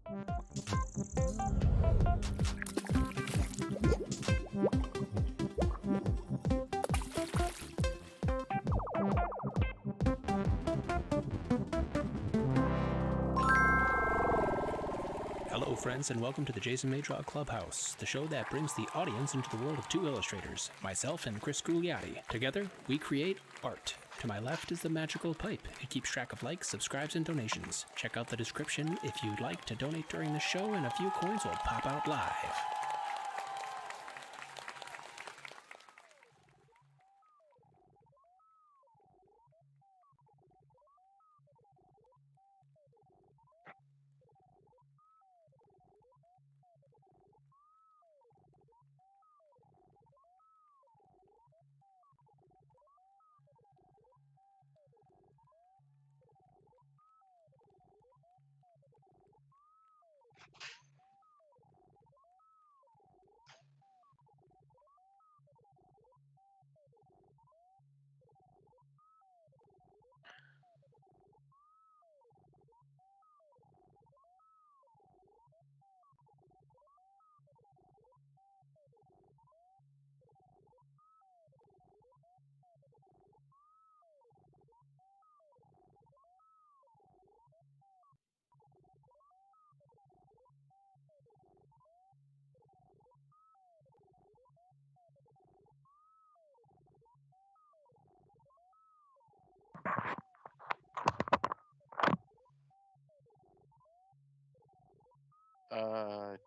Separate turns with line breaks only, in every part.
Hello friends, and welcome to the Jason May Draw Clubhouse, the show that brings the audience into the world of two illustrators, myself and Chris Gugliotti. Together, we create art. To my left is the magical pipe. It keeps track of likes, subscribes, and donations. Check out the description if you'd like to donate during the show, and a few coins will pop out live.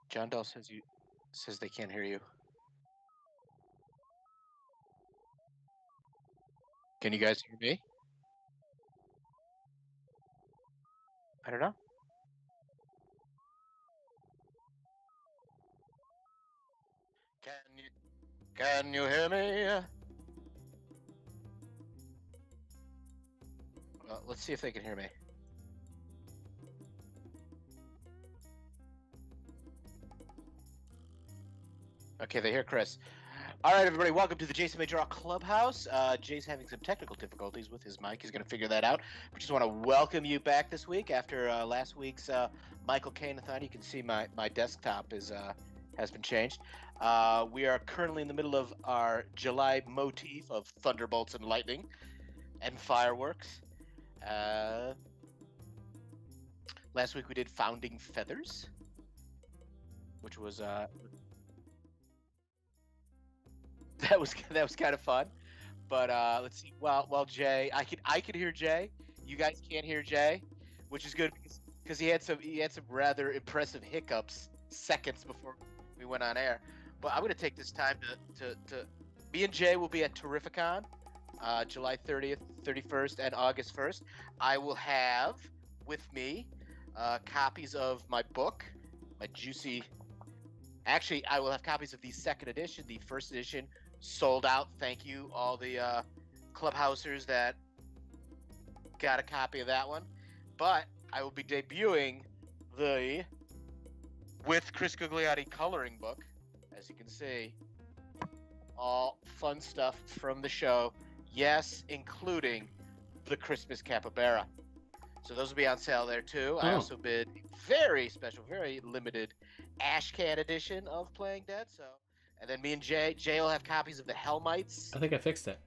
John Dahl says they can't hear you. Can you guys hear me? I don't know. Can you hear me? Well, let's see if they can hear me. Okay, they hear Chris. All right, everybody, welcome to the Jason May Draw Clubhouse. Jay's having some technical difficulties with his mic. He's going to figure that out. We just want to welcome you back this week after last week's Michael Caine-a-thon. You can see my desktop has been changed. We are currently in the middle of our July motif of Thunderbolts and Lightning and fireworks. Last week we did Founding Feathers, which was that was kind of fun. But let's see. Well, Jay, I could hear Jay. You guys can't hear Jay, which is good because he had some rather impressive hiccups seconds before we went on air. But I'm going to take this time to me and Jay will be at Terrificon, July 30th, 31st, and August 1st. I will have with me copies of my book, my juicy. Actually, I will have copies of the second edition. The first edition sold out. Thank you, all the clubhousers that got a copy of that one. But I will be debuting the with Chris Gugliotti coloring book. As you can see, all fun stuff from the show. Yes, including the Christmas capybara. So those will be on sale there too. I also bid very special, very limited ash can edition of Playing Dead. So, and then me and Jay will have copies of the Hellmites.
I think I fixed it.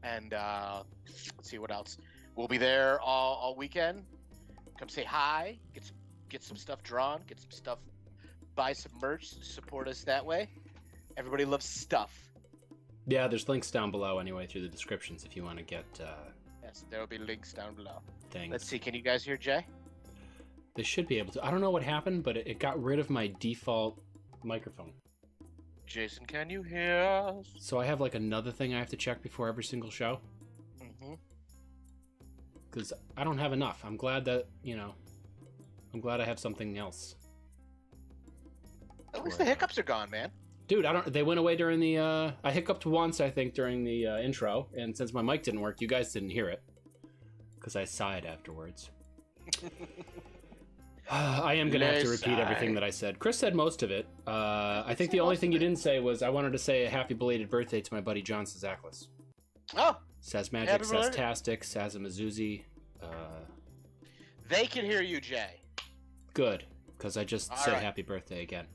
And let's see what else. We'll be there all weekend. Come say hi. Get some stuff drawn. Get some stuff. Buy some merch. Support us that way. Everybody loves stuff.
Yeah, there's links down below anyway through the descriptions if you want to get.
Yes, there will be links down below.
Things.
Let's see. Can you guys hear Jay?
They should be able to. I don't know what happened, but it got rid of my default microphone.
Jason, can you hear us?
So I have like another thing I have to check before every single show.
Mm-hmm.
Because I don't have enough. I'm glad that, I'm glad I have something else.
At least the hiccups are gone, man.
Dude, they went away during the, I hiccuped once, I think, during the intro, and since my mic didn't work, you guys didn't hear it. Because I sighed afterwards. I am going to have to repeat everything that I said. Chris said most of it. I think the only thing you didn't say was I wanted to say a happy belated birthday to my buddy John
They can hear you, Jay.
Good, because I just
All
said
right.
happy birthday again.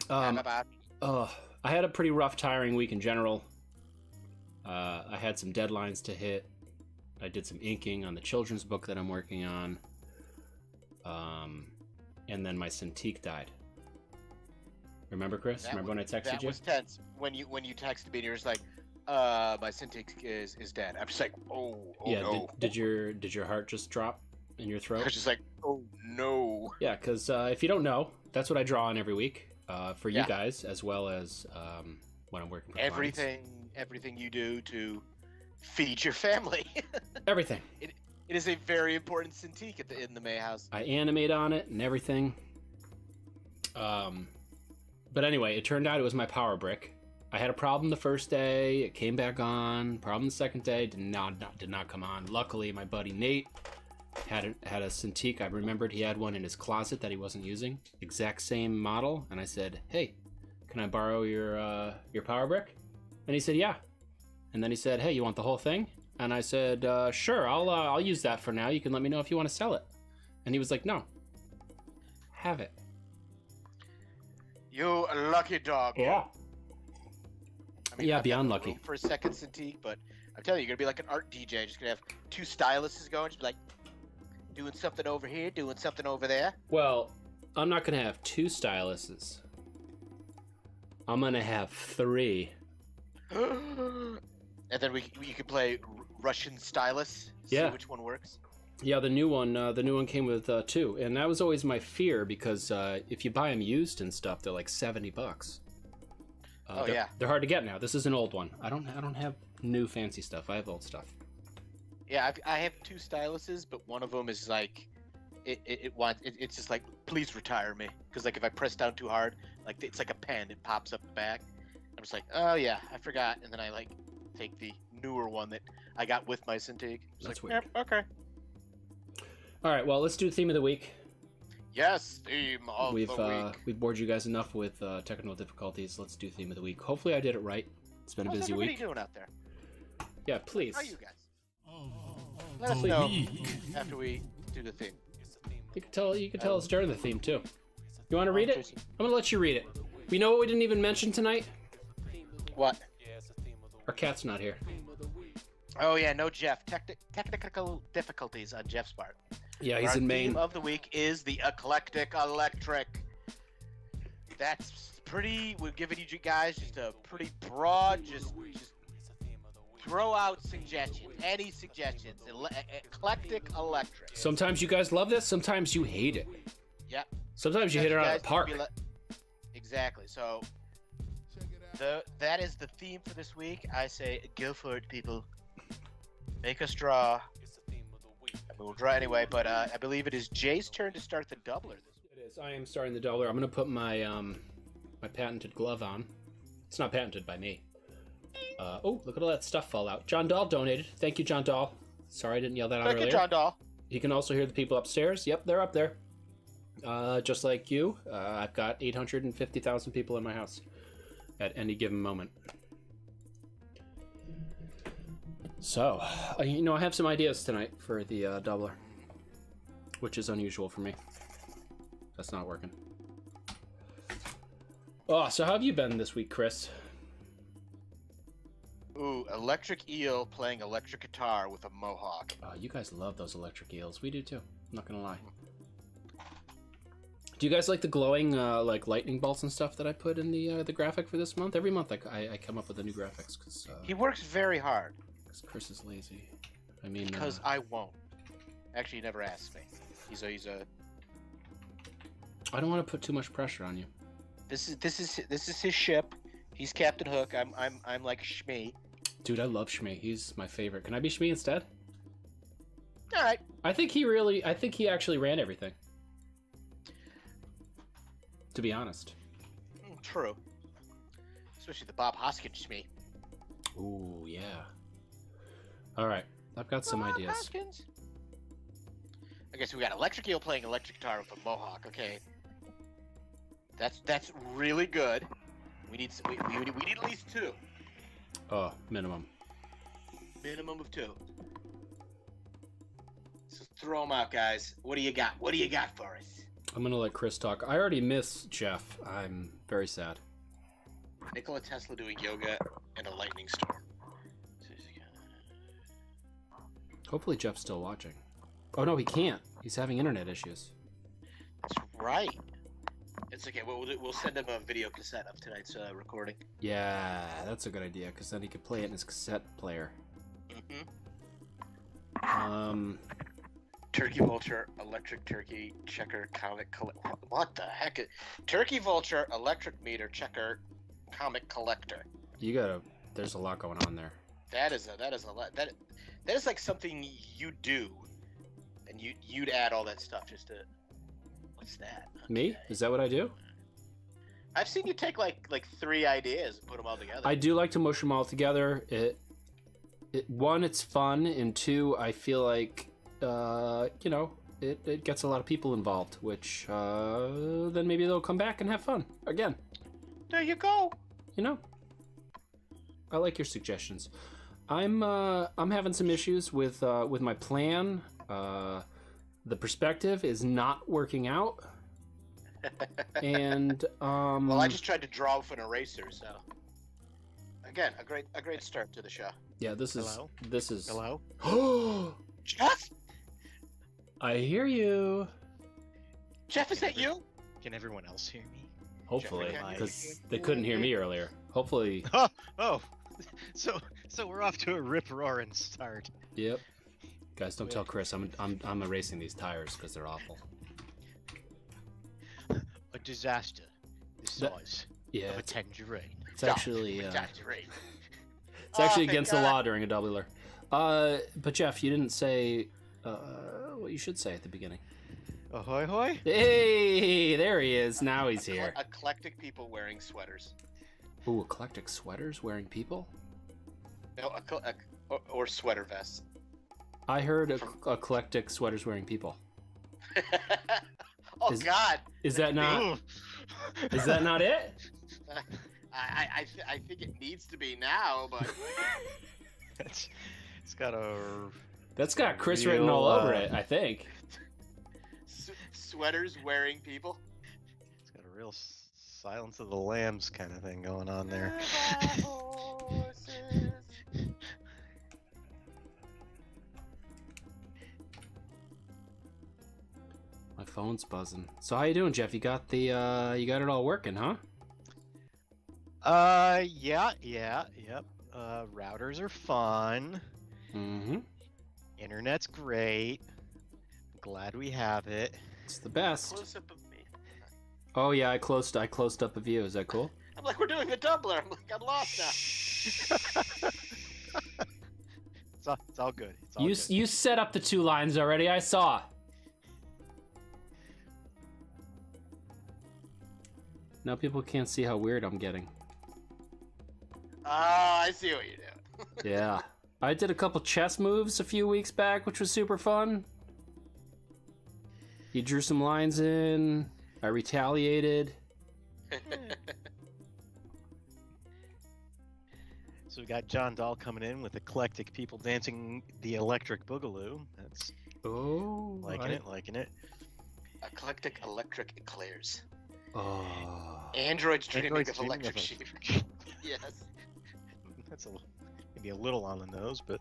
Bye-bye.
I had a pretty rough, tiring week in general. I had some deadlines to hit. I did some inking on the children's book that I'm working on. And then my Cintiq died. Remember, Chris? Remember when I texted
that
you?
was tense when you texted me and you're just like, my Cintiq is dead. I'm just like, oh
Yeah.
no.
Did your heart just drop in your
I
throat?
was just like, oh no.
Yeah, because if you don't know, that's what I draw on every week for you
Yeah.
guys, as well as when I'm working for clients.
Everything you do to feed your family.
Everything.
It is a very important Cintiq in the May house.
I animate on it and everything. But anyway, it turned out it was my power brick. I had a problem the first day. It came back on. Problem the second day did not come on. Luckily, my buddy Nate had a Cintiq. I remembered he had one in his closet that he wasn't using. Exact same model. And I said, "Hey, can I borrow your power brick?" And he said, "Yeah." And then he said, "Hey, you want the whole thing?" And I said, "Sure. I'll use that for now. You can let me know if you want to sell it." And he was like, "No, have it."
You lucky dog.
Yeah.
I mean,
Yeah,
I've
beyond
got no
lucky.
room for a second Cintiq, but I'm telling you, you're gonna be like an art DJ. Just gonna have two styluses going, just be like doing something over here, doing something over there.
Well, I'm not gonna have two styluses. I'm gonna have three.
And then you can play Russian stylus. See
Yeah.
which one works.
Yeah, the new one came with two, and that was always my fear because if you buy them used and stuff, they're like $70.
Oh,
they're,
yeah.
they're hard to get now. This is an old one. I don't have new fancy stuff. I have old stuff.
Yeah, I have two styluses, but one of them is like, it's just like, please retire me, because like if I press down too hard, like it's like a pen, it pops up the back. I'm just like, oh yeah, I forgot, and then I like take the newer one that I got with my Cintiq. Just
That's
like,
weird.
Yep, okay.
All right, well, let's do theme of the week.
Yes, theme of the week.
We've bored you guys enough with technical difficulties. Let's do theme of the week. Hopefully, I did it right. It's been a
How's
busy
everybody
week.
doing out there?
Yeah, please.
How are you guys? Let us know after we do the theme.
You can tell us during the theme too. You want to read it?
Jason.
I'm gonna let you read it. You know what we didn't even mention tonight?
What?
Our cat's not here.
Oh yeah, no Jeff. Technical difficulties on Jeff's part.
Yeah, he's
Our
in Maine.
theme of the week is the Eclectic Electric. That's pretty. We're giving you guys just a pretty broad, just throw out suggestions. Any suggestions? Eclectic Electric.
Sometimes you guys love this. Sometimes you hate it.
Yep.
Sometimes you hit it out of
guys
the park.
can be exactly. So that is the theme for this week. I say go for it, people. Make us draw. I mean, we'll draw anyway, but I believe it is Jay's turn to start the doubler this week.
It is. I am starting the doubler. I'm gonna put my my patented glove on. It's not patented by me. Oh, look at all that stuff fall out. John Dahl donated. Thank you, John Dahl. Sorry I didn't yell that out
Thank
earlier.
you, John Dahl.
You can also hear the people upstairs. Yep, they're up there. Just like you, I've got 850,000 people in my house at any given moment. So, I have some ideas tonight for the doubler, which is unusual for me. That's not working. Oh, so how have you been this week, Chris?
Ooh, electric eel playing electric guitar with a mohawk.
You guys love those electric eels. We do too. I'm not gonna lie. Do you guys like the glowing like lightning bolts and stuff that I put in the graphic for this month? Every month I come up with the new graphics because
He works very hard.
Chris is lazy. I mean,
Because I won't. Actually, he never asks me. He's a.
I don't want to put too much pressure on you.
This is his ship. He's Captain Hook. I'm like Shmee.
Dude, I love Shmee. He's my favorite. Can I be Shmee instead?
All right.
I think he actually ran everything. To be honest.
True. Especially the Bob Hoskins Shmee.
Ooh, yeah. All right, I've got some
Bob
ideas.
Hoskins. Okay, so we got electric eel playing electric guitar with a mohawk. Okay. That's really good. We need at least two.
Oh, minimum.
Minimum of two. So Throw them out, guys. What do you got? What do you got for us?
I'm gonna let Chris talk. I already miss Jeff. I'm very sad.
Nikola Tesla doing yoga and a lightning storm.
Hopefully Jeff's still watching. Oh no, he can't. He's having internet issues.
That's right. It's okay. We'll send him a video cassette of tonight's recording.
Yeah, that's a good idea, because then he could play it in his cassette player.
Turkey Vulture, Electric Turkey, Checker, Comic What the heck? Turkey Vulture, Electric Meter, Checker, Comic Collector.
There's a lot going on there.
That is a lot. That is like something you do, and you'd add all that stuff just to. What's that? Okay.
Me? Is that what I do?
I've seen you take like 3 ideas and put them all together.
I do like to mush them all together. One, it's fun, and 2, I feel like, it gets a lot of people involved, which then maybe they'll come back and have fun again.
There you go.
I like your suggestions. I'm having some issues with my plan. The perspective is not working out, and
well, I just tried to draw with an eraser, so again, a great start to the show.
Yeah, this is
Hello.
Jeff?
I hear you.
Jeff, is that you?
Can everyone else hear me?
Hopefully,
Jeffrey,
because they couldn't hear me earlier. Hopefully.
Oh, so we're off to a rip-roaring start.
Yep. Guys, don't tell Chris. I'm erasing these tires because they're awful.
A disaster the size of a tangerine.
It's actually
Tangerine.
it's actually
thank
against the
God.
law during a doubler. But Jeff, you didn't say what you should say at the beginning.
Ahoy hoy!
Hey, there he is. Now he's here.
Eclectic people wearing sweaters.
Ooh, eclectic sweaters wearing people?
No, or sweater vests.
I heard eclectic sweaters wearing people.
Oh God!
Is that not?
Ooh.
Is that not it?
I think it needs to be now, but
It's got a
That's got Chris
Real,
written all over it, I think.
sweaters wearing people.
it's got a real Silence of the Lambs kind of thing going on there.
My phone's buzzing. So how you doing, Jeff? You got it all working, huh?
Yep. Routers are fun.
Mm-hmm.
Internet's great. Glad we have it.
It's the best.
Close up of me.
Oh yeah, I closed up a view. Is that cool?
I'm like, we're doing the doubler. I'm like, I'm lost now.
It's all good. It's all good.
You set up the 2 lines already. I saw. Now people can't see how weird I'm getting.
Oh, I see what you're doing.
Yeah. I did a couple chess moves a few weeks back, which was super fun. You drew some lines in. I retaliated.
So we got John Dahl coming in with eclectic people dancing the electric boogaloo. That's liking it.
Eclectic electric eclairs.
Oh.
Androids dreaming
Androids
of
dreaming
electric
of
sheep. Yes.
That's maybe a little on the nose, but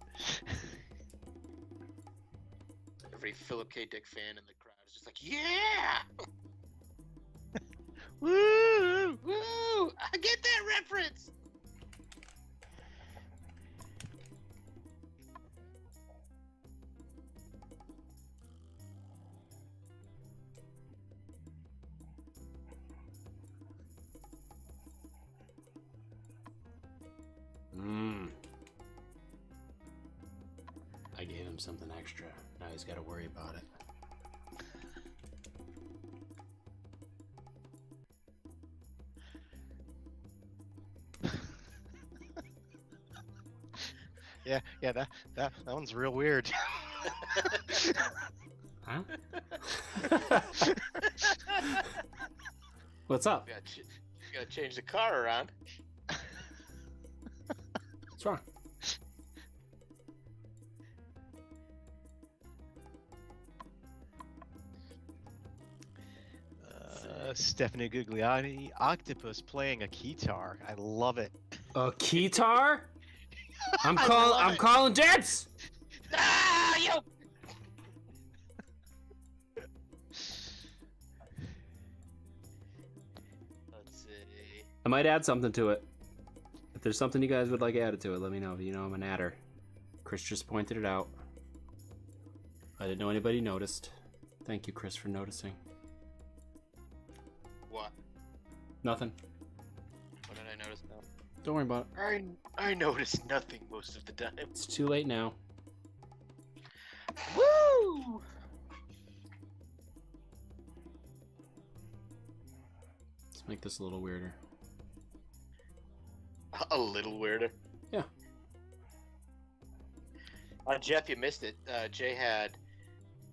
Every Philip K. Dick fan in the crowd is just like, yeah!
woo!
Woo! I get that reference!
I gave him something extra. Now he's got to worry about it.
Yeah, that one's real weird.
Huh? What's up?
You gotta change the car around.
What's wrong?
Stephanie Gugliotti, octopus playing a guitar. I love it.
A guitar? I'm
love it.
calling dibs.
Ah, yo! Let's see.
I might add something to it. If there's something you guys would like added to it, let me know. You know I'm an adder. Chris just pointed it out. I didn't know anybody noticed. Thank you, Chris, for noticing.
What?
Nothing.
What did I notice now?
Don't worry about it.
I notice nothing most of the time.
It's too late now.
Woo!
Let's make this a little weirder.
A little weirder.
Yeah.
Jeff, you missed it. Jay had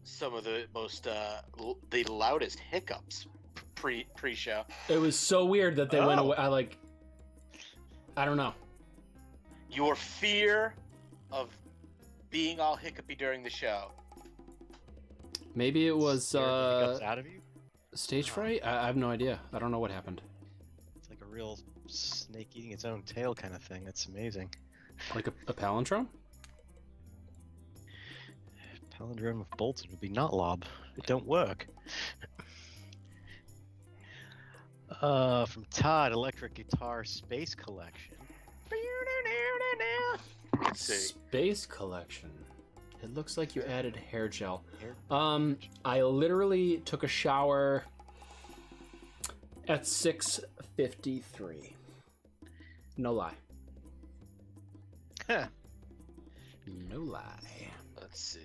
some of the most the loudest hiccups pre-show.
It was so weird that they went away. I don't know.
Your fear of being all hiccupy during the show.
Maybe it was
Scared the hiccups out of you?
stage fright? I have no idea. I don't know what happened.
It's like a real snake eating its own tail kind of thing. That's amazing.
Like a palindrome?
Palindrome of Bolton would be not lob. It don't work. From Todd, electric guitar space collection.
Let's see.
Space collection. It looks like you added hair gel.
Hair-
I literally took a shower at 6:53. No lie.
Huh.
No lie.
Let's see.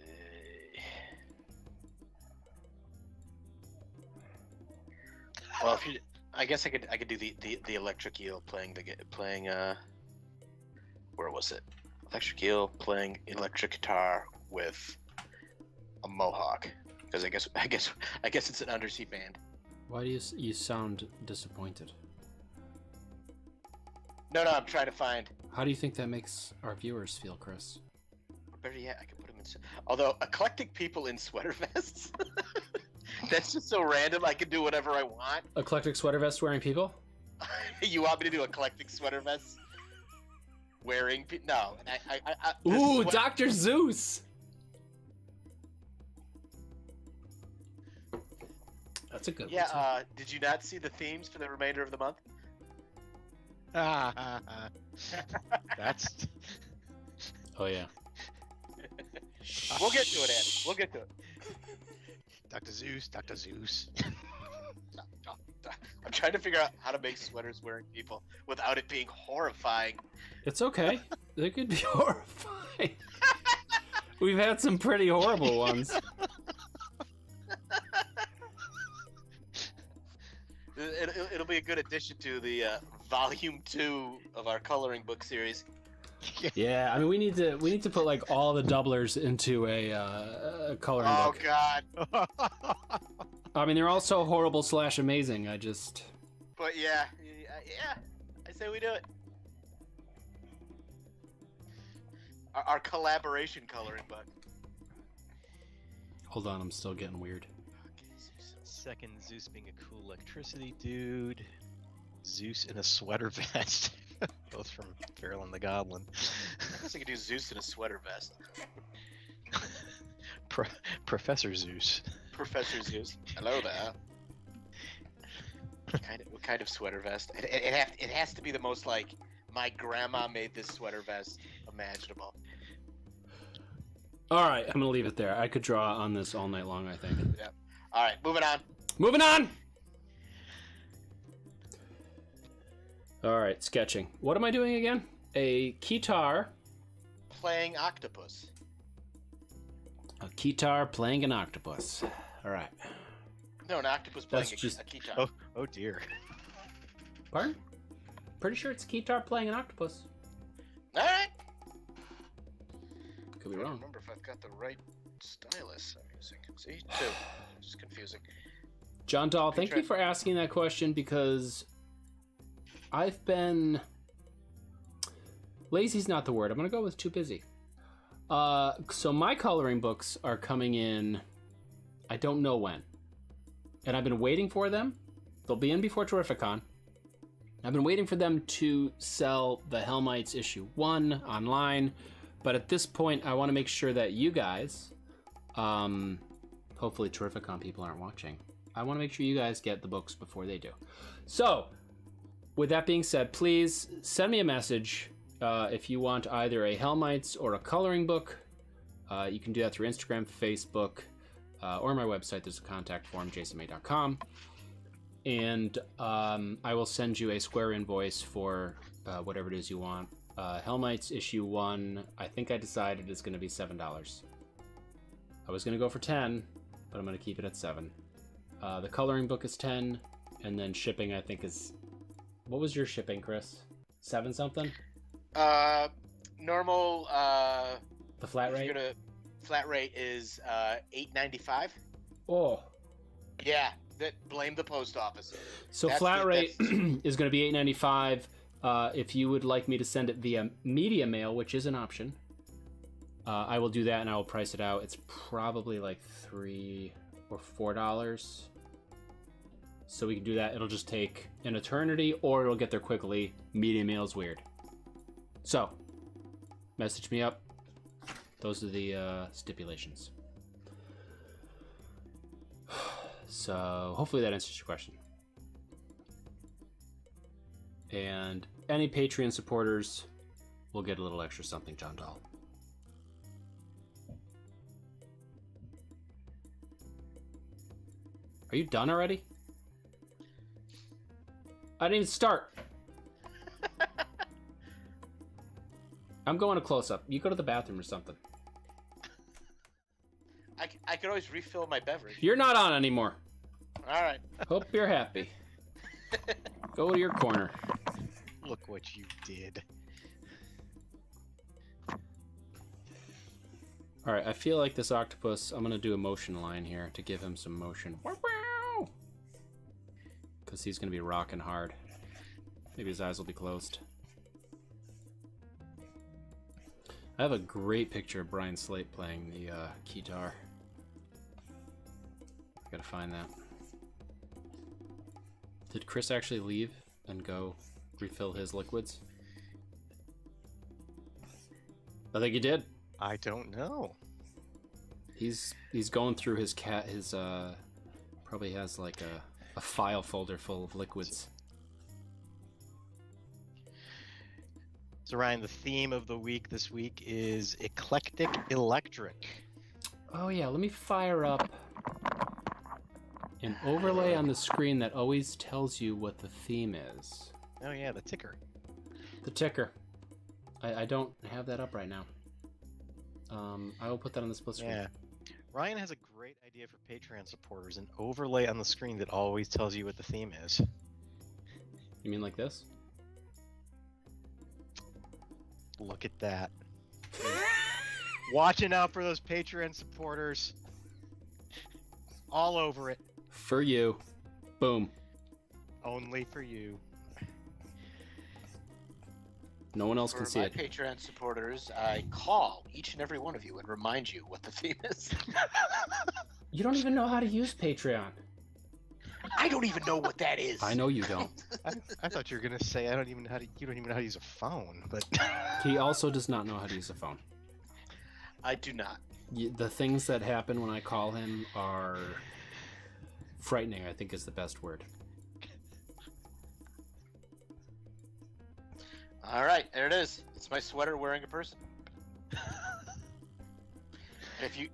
Well, if you, I guess I could do the electric eel playing where was it? Electric eel playing electric guitar with a mohawk, because I guess it's an undersea band.
Why do you sound disappointed?
No, I'm trying to find.
How do you think that makes our viewers feel, Chris?
Better yet, I can put them in. Although eclectic people in sweater vests, that's just so random. I can do whatever I want.
Eclectic sweater vest wearing people?
You want me to do eclectic sweater vests? Wearing no.
Ooh, Dr. Zeus! That's a good one.
Yeah. Did you not see the themes for the remainder of the month?
That's
Oh yeah.
We'll get to it, Andy. We'll get to it.
Dr. Zeus, Dr. Zeus.
I'm trying to figure out how to make sweaters wearing people without it being horrifying.
It's okay. They could be horrifying. We've had some pretty horrible ones.
It'll be a good addition to the volume 2 of our coloring book series.
Yeah, I mean we need to put like all the doublers into a coloring book.
Oh God!
I mean they're all so horrible / amazing.
But yeah, I say we do it. Our collaboration coloring book.
Hold on, I'm still getting weird.
Second, Zeus being a cool electricity dude. Zeus in a sweater vest. Both from Feral and the Goblin.
I guess I could do Zeus in a sweater vest.
Professor Zeus.
Professor Zeus. Hello there. What kind of sweater vest? It has to be the most like my grandma made this sweater vest imaginable.
All right, I'm gonna leave it there. I could draw on this all night long, I think.
Yeah. All right, moving on.
Moving on. All right, sketching. What am I doing again? A guitar.
Playing octopus.
A guitar playing an octopus. All right.
No, an octopus playing
That's just-
a guitar.
Oh dear.
Pardon? Pretty sure it's a guitar playing an octopus.
All right.
Could be
I don't
wrong.
remember if I've got the right stylus I'm using. See, 2. It's confusing.
John Dahl, thank you for asking that question because I've been... Lazy's not the word. I'm going to go with too busy. So my coloring books are coming in, I don't know when. And I've been waiting for them. They'll be in before Terrificon. I've been waiting for them to sell the Hellmites issue 1 online, but at this point, I want to make sure that you guys, hopefully Terrificon people aren't watching, I want to make sure you guys get the books before they do. So, with that being said, please send me a message if you want either a Hellmites or a coloring book. You can do that through Instagram, Facebook, or my website. There's a contact form, jasonmay.com. And I will send you a Square invoice for whatever it is you want. Hellmites issue 1, I think I decided is going to be $7. I was going to go for 10, but I'm going to keep it at 7. The coloring book is 10, and then shipping I think is... What was your shipping, Chris? 7 something?
Normal.
The flat rate?
Flat rate is $8.95.
Oh.
Yeah. Blame the post office.
So flat rate is going to be $8.95. If you would like me to send it via media mail, which is an option, I will do that and I will price it out. It's probably like $3 or $4. So we can do that. It'll just take an eternity, or it'll get there quickly. Media mail is weird. So, message me up. Those are the stipulations. So hopefully that answers your question. And any Patreon supporters will get a little extra something, John Dahl. Are you done already? I didn't even start. I'm going to close up. You go to the bathroom or something.
I could always refill my beverage.
You're not on anymore.
All right.
Hope you're happy. Go to your corner.
Look what you did.
All right, I feel like this octopus, I'm going to do a motion line here to give him some motion. Because he's going to be rocking hard. Maybe his eyes will be closed. I have a great picture of Brian Slate playing the guitar. I gotta find that. Did Chris actually leave and go refill his liquids? I think he did.
I don't know.
He's going through his probably has like a file folder full of liquids.
So Ryan, the theme of the week this week is Eclectic Electric.
Oh yeah, let me fire up an overlay on the screen that always tells you what the theme is.
Oh yeah, the ticker.
The ticker. I don't have that up right now. I will put that on the split screen.
Yeah. Ryan has a great idea for Patreon supporters, an overlay on the screen that always tells you what the theme is.
You mean like this?
Look at that. Watching out for those Patreon supporters. All over it.
For you. Boom.
Only for you.
No one else can see it.
For my Patreon supporters, I call each and every one of you and remind you what the theme is.
You don't even know how to use Patreon.
I don't even know what that is.
I know you don't.
I thought you were gonna say you don't even know how to use a phone, but
He also does not know how to use a phone.
I do not.
The things that happen when I call him are frightening, I think is the best word.
All right, there it is. It's my sweater wearing a person.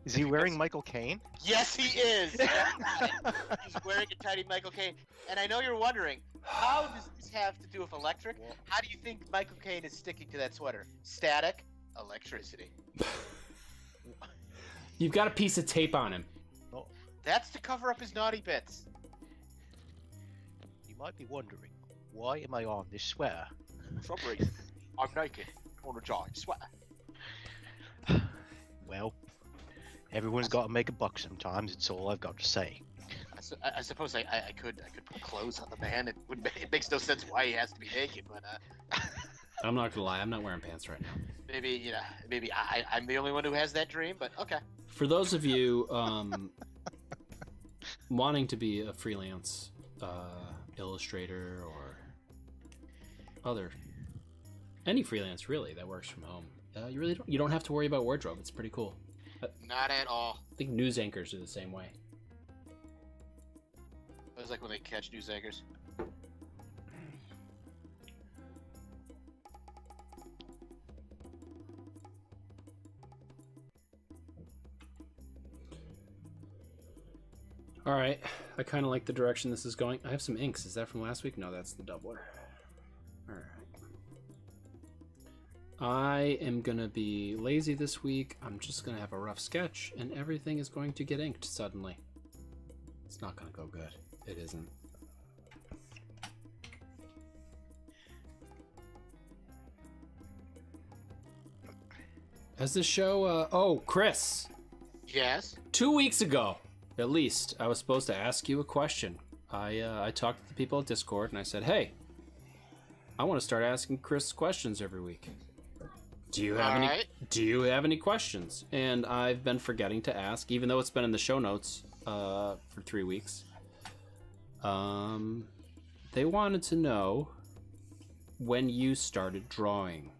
Is he wearing Michael Caine?
Yes, he is. He's wearing a tiny Michael Caine. And I know you're wondering, how does this have to do with electric? How do you think Michael Caine is sticking to that sweater? Static, electricity.
You've got a piece of tape on him.
Oh.
That's to cover up his naughty bits.
You might be wondering, why am I on this sweater?
For some reason, I'm naked on a giant sweater.
Well, everyone's got to make a buck sometimes. It's all I've got to say.
I suppose I could put clothes on the man. It makes no sense why he has to be naked, but
I'm not gonna lie, I'm not wearing pants right now.
maybe I'm the only one who has that dream. But okay.
For those of you wanting to be a freelance illustrator or any freelance really that works from home. You don't have to worry about wardrobe. It's pretty cool.
Not at all.
I think news anchors are the same way.
It was like when they catch news anchors.
All right, I kind of like the direction this is going. I have some inks. Is that from last week? No, that's the doubler. All right. I am going to be lazy this week. I'm just going to have a rough sketch, and everything is going to get inked suddenly. It's not going to go good. It isn't. Has this show... oh, Chris!
Yes?
2 weeks ago, at least, I was supposed to ask you a question. I talked to the people at Discord, and I said, hey, I want to start asking Chris questions every week. Do you have any questions? And I've been forgetting to ask, even though it's been in the show notes for 3 weeks. They wanted to know when you started drawing.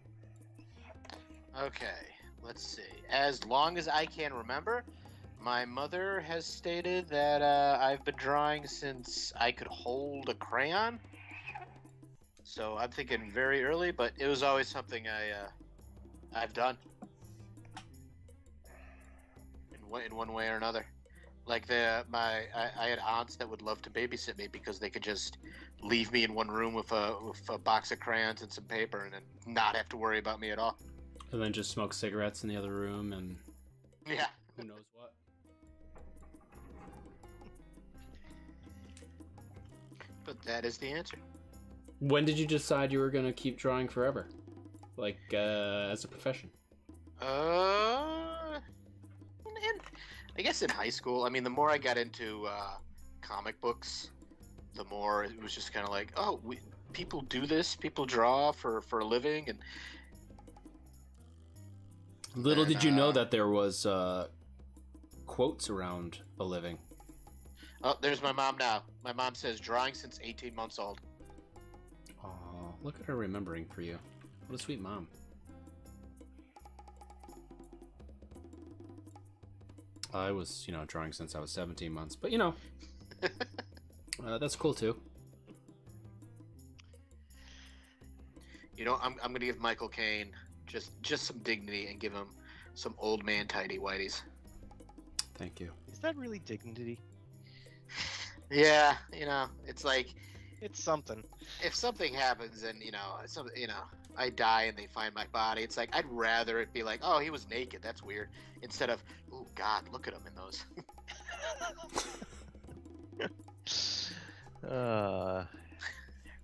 Okay, let's see. As long as I can remember, my mother has stated that I've been drawing since I could hold a crayon. So I'm thinking very early, but it was always something I've done in one way or another. Like I had aunts that would love to babysit me because they could just leave me in one room with a box of crayons and some paper and then not have to worry about me at all.
And then just smoke cigarettes in the other room and
yeah,
who knows what.
But that is the answer.
When did you decide you were going to keep drawing forever? Like, as a profession?
I guess in high school. I mean, the more I got into comic books, the more it was just kind of like, oh, people do this. People draw for a living. And
little did you know that there was quotes around a living.
Oh, there's my mom now. My mom says drawing since 18 months old.
Oh, look at her remembering for you. What a sweet mom. I was, drawing since I was 17 months, but that's cool too.
I'm gonna give Michael Caine just some dignity and give him some old man tidy whities.
Thank you.
Is that really dignity?
Yeah, it's like
It's something.
if something happens and I die and they find my body, it's like I'd rather it be like, oh, he was naked, that's weird, instead of, oh God, look at him in those.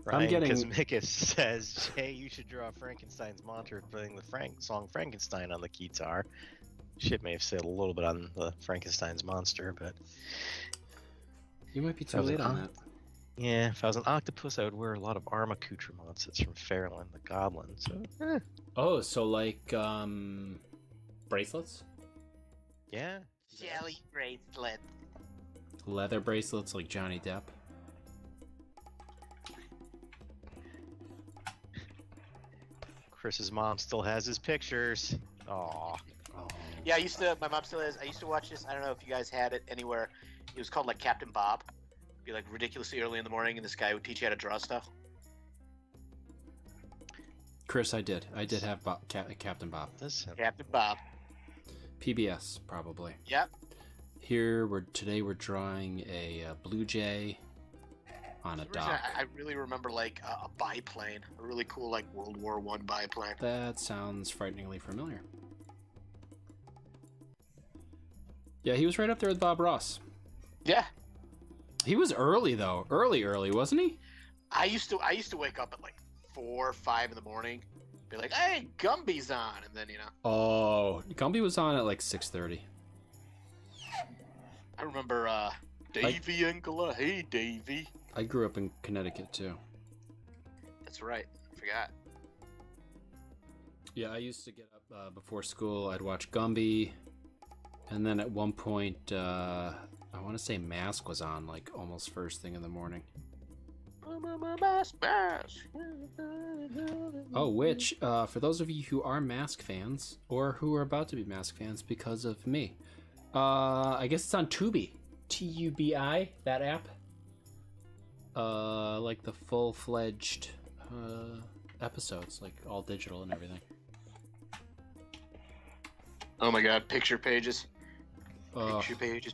Ryan
getting-
Kazmikis says, Jay, you should draw Frankenstein's monster playing the song Frankenstein on the guitar. Shit may have said a little bit on the Frankenstein's monster, but
You might be too
That was
late
an
on that.
yeah, if I was an octopus, I would wear a lot of arm accoutrements. It's from Fairland the Goblin. So,
Oh, so like bracelets?
yeah.
Jelly bracelet.
Leather bracelets like Johnny Depp?
Chris's mom still has his pictures. Aw.
Oh.
Yeah, my mom still is. I used to watch this. I don't know if you guys had it anywhere. It was called like Captain Bob. It'd be like ridiculously early in the morning, and this guy would teach you how to draw stuff.
Chris, I did have Captain Bob.
Listen.
Captain Bob.
PBS, probably.
Yep.
Today we're drawing a blue jay on a
For some reason,
dock.
I really remember like a biplane, a really cool like World War I biplane.
That sounds frighteningly familiar. Yeah, he was right up there with Bob Ross.
Yeah.
He was early though. Early, wasn't he?
I used to wake up at like 4 or 5 in the morning, be like, "Hey, Gumby's on," and then
Oh, Gumby was on at like 6:30.
I remember Davy Engela. Hey, Davy.
I grew up in Connecticut too.
That's right. I forgot.
Yeah, I used to get up before school. I'd watch Gumby, and then at one point, I want to say Mask was on like almost first thing in the morning. Oh, which, for those of you who are Mask fans, or who are about to be Mask fans because of me, I guess it's on Tubi. Tubi, that app. Like the full-fledged episodes, like all digital and everything.
Oh my god, picture pages.
Uh,
Picture pages.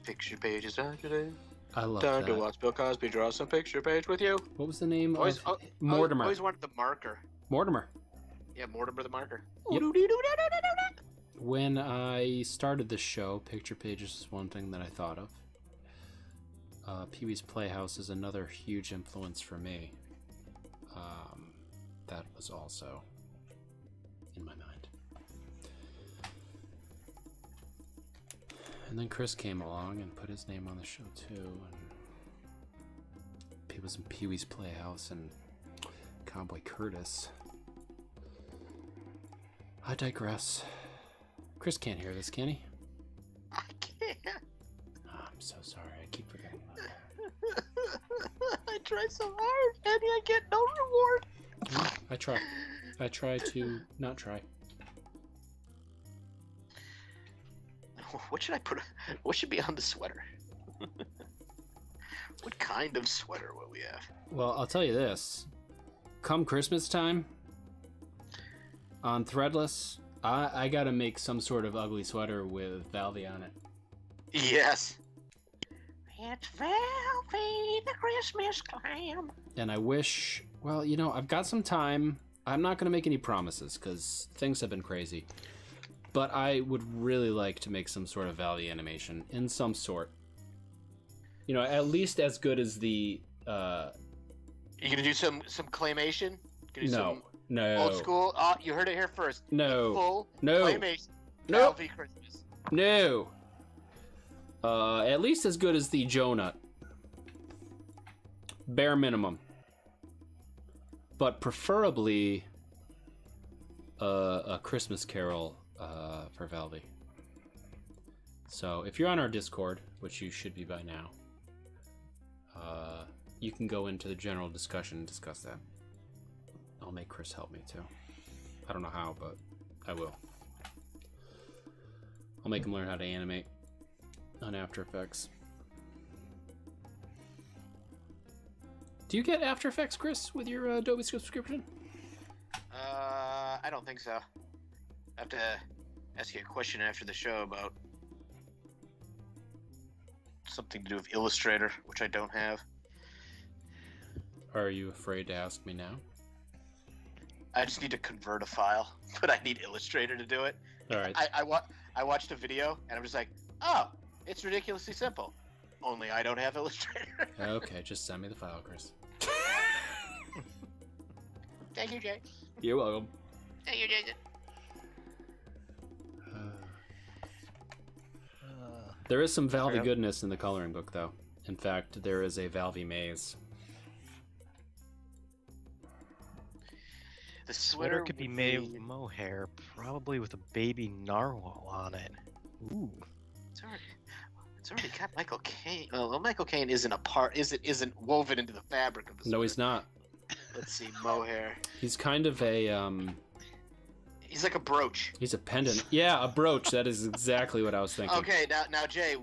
I love
Time to
that.
watch Bill Cosby draw some picture page with you.
What was the name
Always,
of Mortimer?
Always wanted the marker.
Mortimer.
Yeah, Mortimer the marker.
Yep. When I started the show, picture pages is one thing that I thought of. Pee-wee's Playhouse is another huge influence for me. That was also in my mind. And then Chris came along and put his name on the show too, and he was in Pee-wee's Playhouse and Cowboy Curtis. I digress. Chris can't hear this, can he?
I can't.
Oh, I'm so sorry. I keep forgetting about that.
I tried so hard and I get no reward.
I try. I try to not try.
What should I put? What should be on the sweater? What kind of sweater will we have?
Well, I'll tell you this. Come Christmas time, on Threadless, I gotta make some sort of ugly sweater with Valvy on it.
Yes. It's Valvy, the Christmas clam.
And I wish, well, you know, I've got some time. I'm not gonna make any promises, because things have been crazy. But I would really like to make some sort of Valvy animation, in some sort. You know, at least as good as the,
You gonna do some claymation? Gonna do some
No.
old school? You heard it here first.
No.
Full
No.
claymation.
Nope.
Valvy Christmas.
No. At least as good as the Jonut. Bare minimum. But preferably a Christmas Carol for Valvy. So if you're on our Discord, which you should be by now, you can go into the general discussion and discuss that. I'll make Chris help me too. I don't know how, but I will. I'll make him learn how to animate on After Effects. Do you get After Effects, Chris, with your Adobe subscription?
I don't think so. I have to ask you a question after the show about something to do with Illustrator, which I don't have.
Are you afraid to ask me now?
I just need to convert a file, but I need Illustrator to do it.
All right.
I watched a video, and I'm just like, oh, it's ridiculously simple. Only I don't have Illustrator.
Okay, just send me the file, Chris.
Thank you, Jay.
You're welcome.
Thank you, Jason.
There is some Valvy goodness in the coloring book, though. In fact, there is a Valvy maze.
The
Sweater
sweater
could be
would
made of mohair, probably with a baby narwhal on it. Ooh.
It's already got Michael Caine. Well, Michael Caine isn't a part. Isn't woven into the fabric of the sweater.
No, he's not.
Let's see, mohair.
He's kind of a
He's like a brooch.
he's a pendant. Yeah, a brooch. That is exactly what I was thinking.
Okay, now Jay.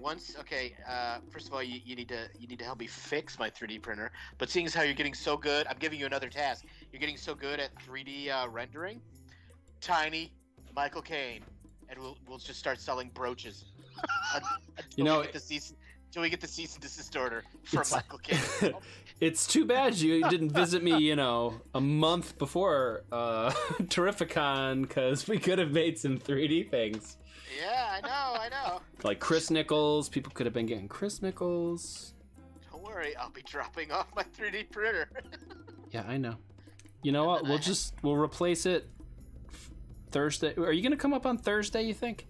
First of all, you need to help me fix my 3D printer. But seeing as how you're getting so good, I'm giving you another task. You're getting so good at 3D rendering. Tiny Michael Caine, and we'll just start selling brooches.
You know,
Until we get the cease and desist order for Michael Caine.
it's too bad you didn't visit me, you know, a month before Terrificon, because we could have made some 3D things.
Yeah, I know.
Like Chris Nichols. People could have been getting Chris Nichols.
Don't worry, I'll be dropping off my 3D printer.
Yeah, I know. You know what? We'll replace it Thursday. Are you gonna come up on Thursday, you think?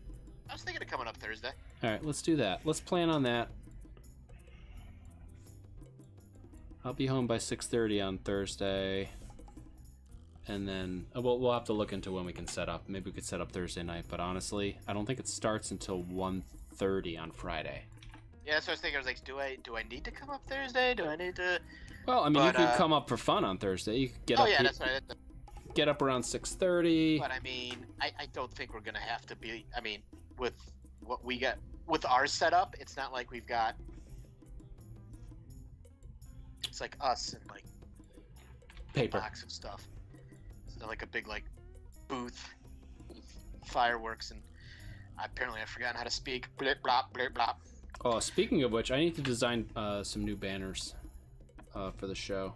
I was thinking of coming up Thursday.
All right, let's do that. Let's plan on that. I'll be home by 6:30 on Thursday, and then we'll have to look into when we can set up. Maybe we could set up Thursday night, but honestly, I don't think it starts until 1:30 on Friday.
Yeah, that's what I was thinking. I was like, do I need to come up Thursday? Do I need to?
Well, I mean, you
But,
could come up for fun on Thursday. You could get
Oh
up.
yeah, that's right.
Get up around 6:30.
But I mean, I don't think we're gonna have to be. I mean, with what we got with our setup, it's not like we've got. It's like us and like
Paper.
box of stuff. It's not like a big like booth, with fireworks, and apparently I've forgotten how to speak. Blip blop blip blop.
Oh, speaking of which, I need to design some new banners for the show.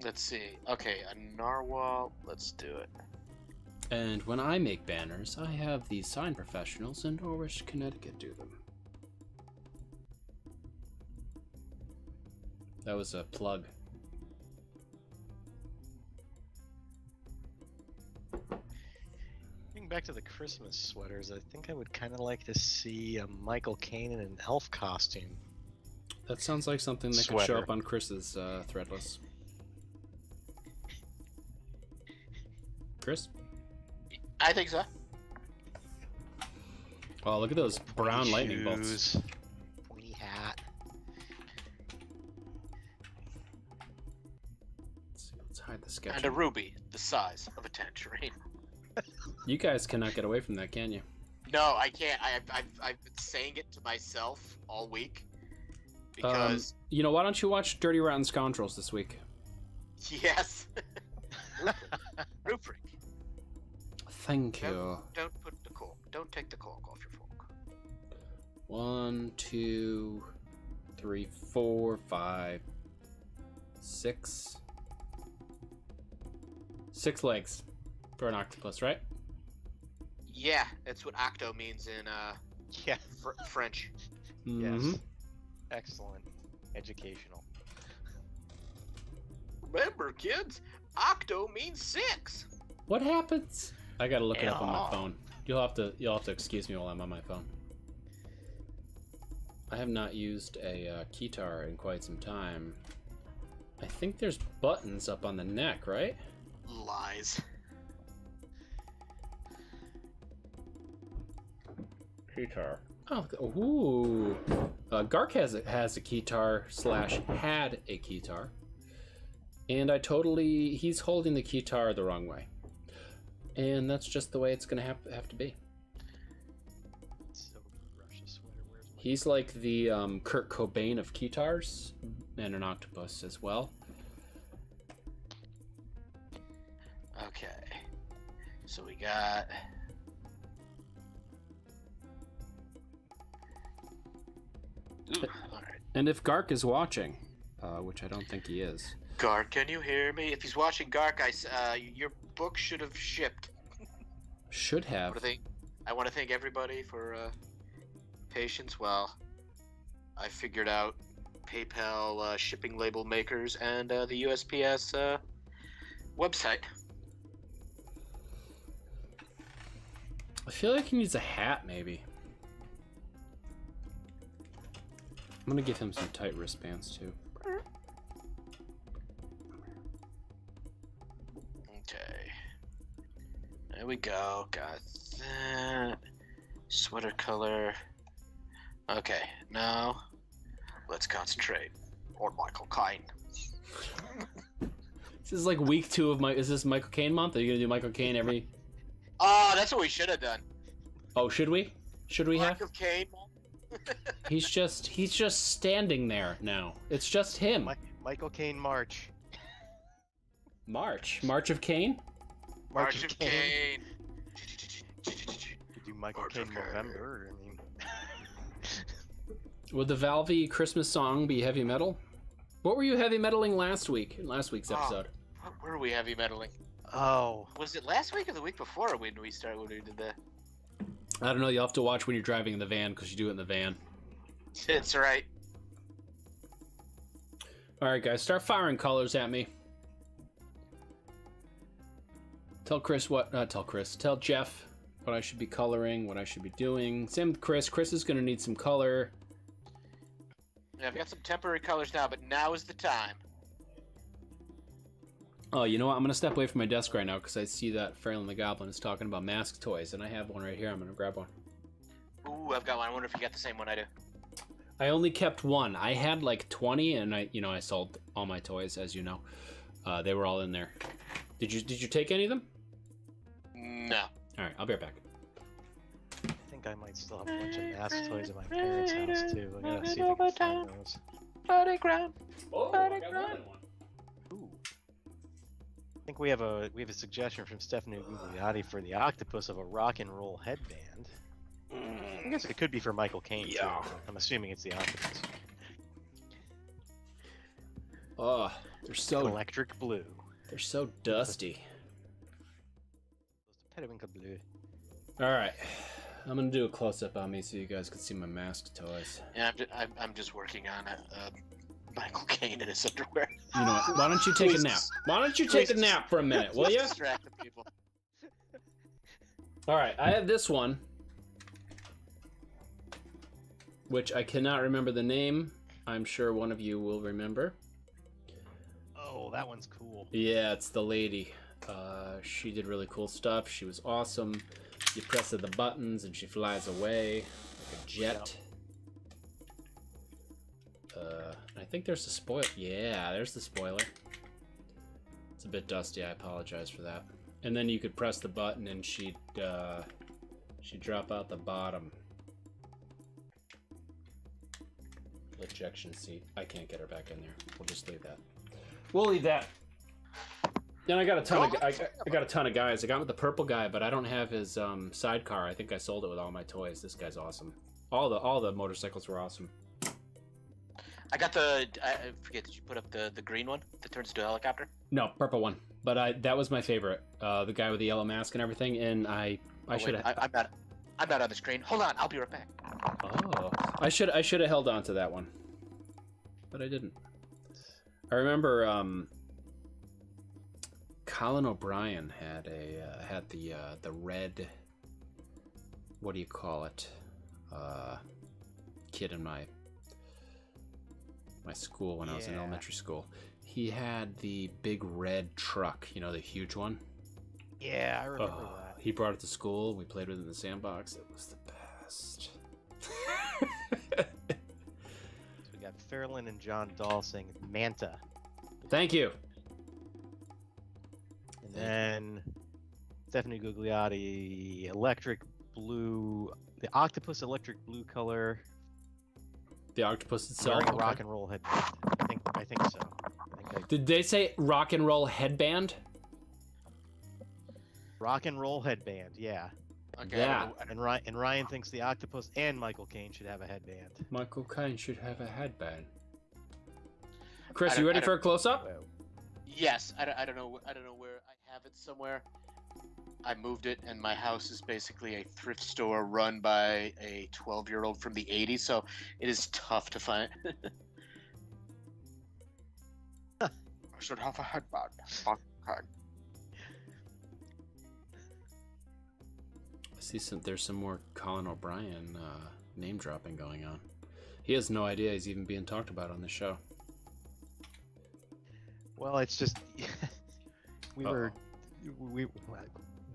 Let's see. Okay, a narwhal. Let's do it.
And when I make banners, I have these sign professionals in Norwich, Connecticut do them. That was a plug.
Getting back to the Christmas sweaters, I think I would kind of like to see a Michael Caine in an elf costume.
That sounds like something that could show up on Chris's Threadless. Chris?
I think so.
Oh, look at those brown lightning bolts.
Pointy hat.
Let's hide the sketch.
And a ruby the size of a tangerine.
You guys cannot get away from that, can you?
No, I can't. I've been saying it to myself all week because
you know, why don't you watch Dirty Rotten Scoundrels this week?
yes, rubric.
Thank you.
Don't put the cork. Don't take the cork off your fork.
1, 2, 3, 4, 5, 6. 6 legs for an octopus, right?
Yeah, that's what octo means in
Yeah.
French.
Mm-hmm.
Yes. Excellent. Educational.
Remember, kids, octo means 6.
What happens? I gotta look it up on my
Yeah.
phone. You'll have to excuse me while I'm on my phone. I have not used a keytar in quite some time. I think there's buttons up on the neck, right?
Lies.
Keytar. Oh, ooh. Gark has a keytar / had a keytar, and he's holding the keytar the wrong way, and that's just the way it's gonna have to be.
So Russia sweater. Where's my...
He's like the Kurt Cobain of keytars, and an octopus as well.
Okay. So we got. Ooh, all right.
And if Gark is watching, which I don't think he is.
Gark, can you hear me? If he's watching, Gark, your book should have shipped.
Should have.
I want to thank everybody for patience while I figured out PayPal shipping label makers and the USPS website.
I feel like he needs a hat, maybe. I'm gonna give him some tight wristbands too.
Okay. There we go. Got that. Sweater color. Okay, now let's concentrate on Michael Caine.
This is like week 2 of is this Michael Caine month? Are you gonna do Michael Caine every...
Oh, that's what we should have done.
Oh, should we? Should we have?
Michael Caine.
He's just standing there now. It's just him.
Michael Caine March.
March of Caine?
March of Caine.
Could do Michael
March
Caine
of Caine.
November. I mean,
Would the Valve Christmas song be heavy metal? What were you heavy metaling last week? In last week's episode.
What were we heavy metaling?
oh,
Was it last week or the week before when we did that?
I don't know. You'll have to watch when you're driving in the van because you do it in the van.
It's right.
All right, guys, start firing colors at me. Tell Jeff what I should be coloring, what I should be doing. Same with Chris. Chris is going to need some color.
Yeah, I've got some temporary colors now, but now is the time.
Oh, you know what? I'm going to step away from my desk right now because I see that Fairlin the Goblin is talking about mask toys, and I have one right here. I'm going to grab one.
Ooh, I've got one. I wonder if you got the same one I do.
I only kept one. I had like 20, and I sold all my toys, as you know. They were all in there. Did you take any of them?
No.
All right, I'll be right back.
I think I might still have a bunch of mask toys at my parents' house too. I gotta see if I can find those.
Oh, I got one.
Ooh. I think we have a suggestion from Stephanie Gugliotti for the octopus of a rock and roll headband. I guess it could be for Michael Caine too. I'm assuming it's the octopus.
Oh, they're so
Electric blue.
They're so dusty.
Periwinkle blue.
All right, I'm gonna do a close up on me so you guys can see my mask toys.
Yeah, I'm just working on Michael Caine in his underwear.
You know what? Why don't you take a nap? Why don't you take a nap for a minute, will you?
Distract the people.
All right, I have this one, which I cannot remember the name. I'm sure one of you will remember.
Oh, that one's cool.
Yeah, it's the lady. She did really cool stuff. She was awesome. You press the buttons and she flies away like a jet. I think there's a spoiler. Yeah, there's the spoiler. It's a bit dusty. I apologize for that. And then you could press the button and she'd drop out the bottom. Ejection seat. I can't get her back in there. We'll just leave that. We'll leave that. Then I got a ton of I got a ton of guys. I got with the purple guy, but I don't have his sidecar. I think I sold it with all my toys. This guy's awesome. All the motorcycles were awesome.
I got I forget. Did you put up the green one that turns into a helicopter?
No, purple one. But that was my favorite. The guy with the yellow mask and everything. And I should have.
I'm not on the screen. Hold on, I'll be right back.
Oh, I should have held on to that one, but I didn't. I remember Colin O'Brien had the red, what do you call it, kid in my school when I was in elementary school. He had the big red truck, you know, the huge one.
Yeah, I remember that.
He brought it to school. We played with it in the sandbox. It was the best.
So we got Fairlin and John Dahl saying Manta.
Thank you.
And then Stephanie Gugliotti, electric blue, the octopus electric blue color.
The octopus itself.
Wearing a rock and roll headband. I think so.
Did they say rock and roll headband?
Rock and roll headband, yeah.
Okay,
Yeah.
And Ryan thinks the octopus and Michael Caine should have a headband.
Michael Caine should have a headband. Chris, you ready for a close-up?
Yes, I don't know where I have it somewhere. I moved it, and my house is basically a thrift store run by a 12-year-old from the 80s, so it is tough to find. I should have a headband. Okay.
I see there's some more Colin O'Brien name dropping going on. He has no idea he's even being talked about on the show.
Well, it's just we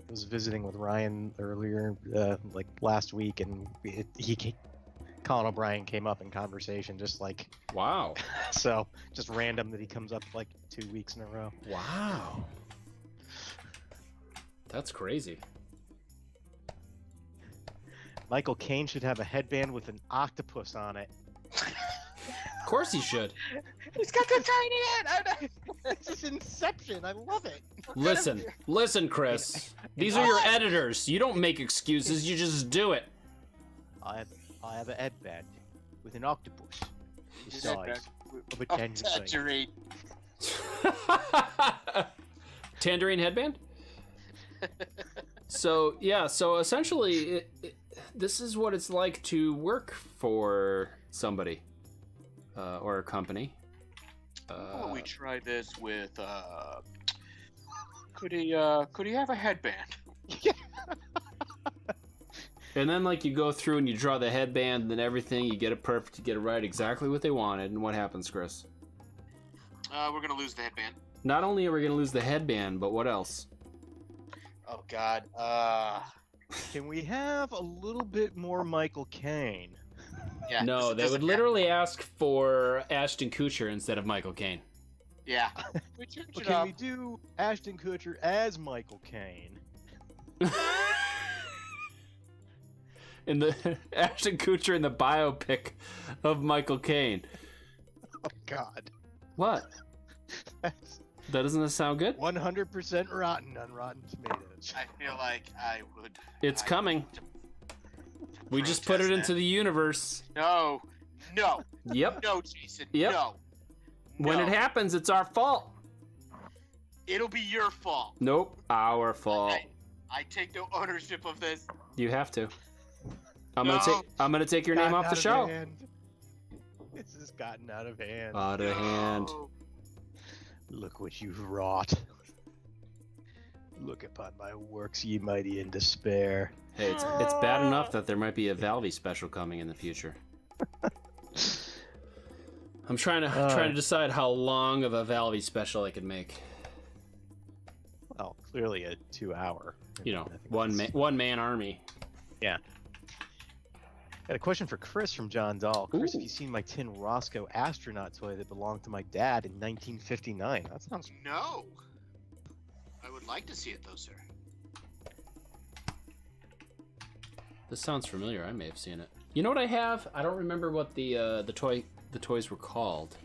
was visiting with Ryan earlier, like last week, and Colin O'Brien came up in conversation, just like
Wow.
so, just random that he comes up like 2 weeks in a row.
Wow. That's crazy.
Michael Caine should have a headband with an octopus on it.
Of course he should.
He's got the tiny head!
This is Inception. I love it.
Listen, Chris. These are your editors. You don't make excuses. You just do it.
I have a headband with an octopus the size of a tangerine.
Tangerine headband? So essentially, this is what it's like to work for somebody or a company.
We try this with. Could he have a headband?
And then, like, you go through and you draw the headband and everything. You get it perfect. You get it right, exactly what they wanted. And what happens, Chris?
We're gonna lose the headband.
Not only are we gonna lose the headband, but what else?
Oh God.
Can we have a little bit more Michael Caine?
Yeah.
No,
this
they
doesn't
would literally ask for Ashton Kutcher instead of Michael Caine.
Yeah. We changed
But
it
can
up.
we do Ashton Kutcher as Michael Caine?
In the Ashton Kutcher in the biopic of Michael Caine.
Oh God.
What?
That's
That doesn't sound good?
100% rotten on Rotten Tomatoes.
I feel like I would.
It's coming. We just put it
protest
into the universe.
No. No.
Yep.
No, Jason.
Yep.
No.
When it
No.
happens, it's our fault.
It'll be your fault.
Nope, our fault.
I take no ownership of this.
You have to. I'm
No.
gonna take your name
Gotten
off the
out
show.
of hand. This has gotten out of hand.
Out of hand.
No.
Look what you've wrought. Look upon my works, ye mighty in despair.
Hey, it's bad enough that there might be a Valve special coming in the future. I'm trying to decide how long of a Valve special I could make.
Well, clearly a 2-hour.
You know,
I think
one
that's-
man army.
Yeah. Got a question for Chris from John Dahl. Chris,
Ooh.
have you seen my Tin Roscoe astronaut toy that belonged to my dad in 1959? That sounds.
No. I would like to see it though, sir.
This sounds familiar. I may have seen it. You know what I have? I don't remember what the toys were called,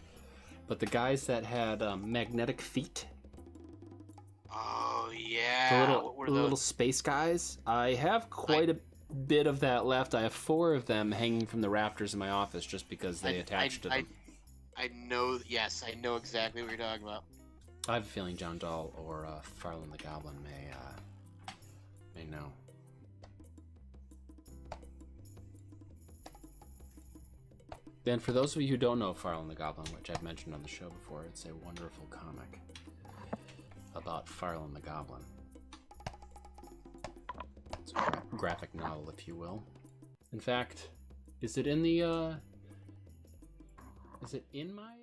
but the guys that had magnetic feet,
Oh
the
yeah. What were
little
those?
space guys. I have quite a bit of that left. I have 4 of them hanging from the rafters in my office just because they attached to them.
I know. Yes, I know exactly what you're talking about.
I have a feeling John Dahl or Farland the Goblin may know. Then, for those of you who don't know Farland the Goblin, which I've mentioned on the show before, it's a wonderful comic about Farland the Goblin. It's a graphic novel, if you will. In fact, is it in the? Is it in my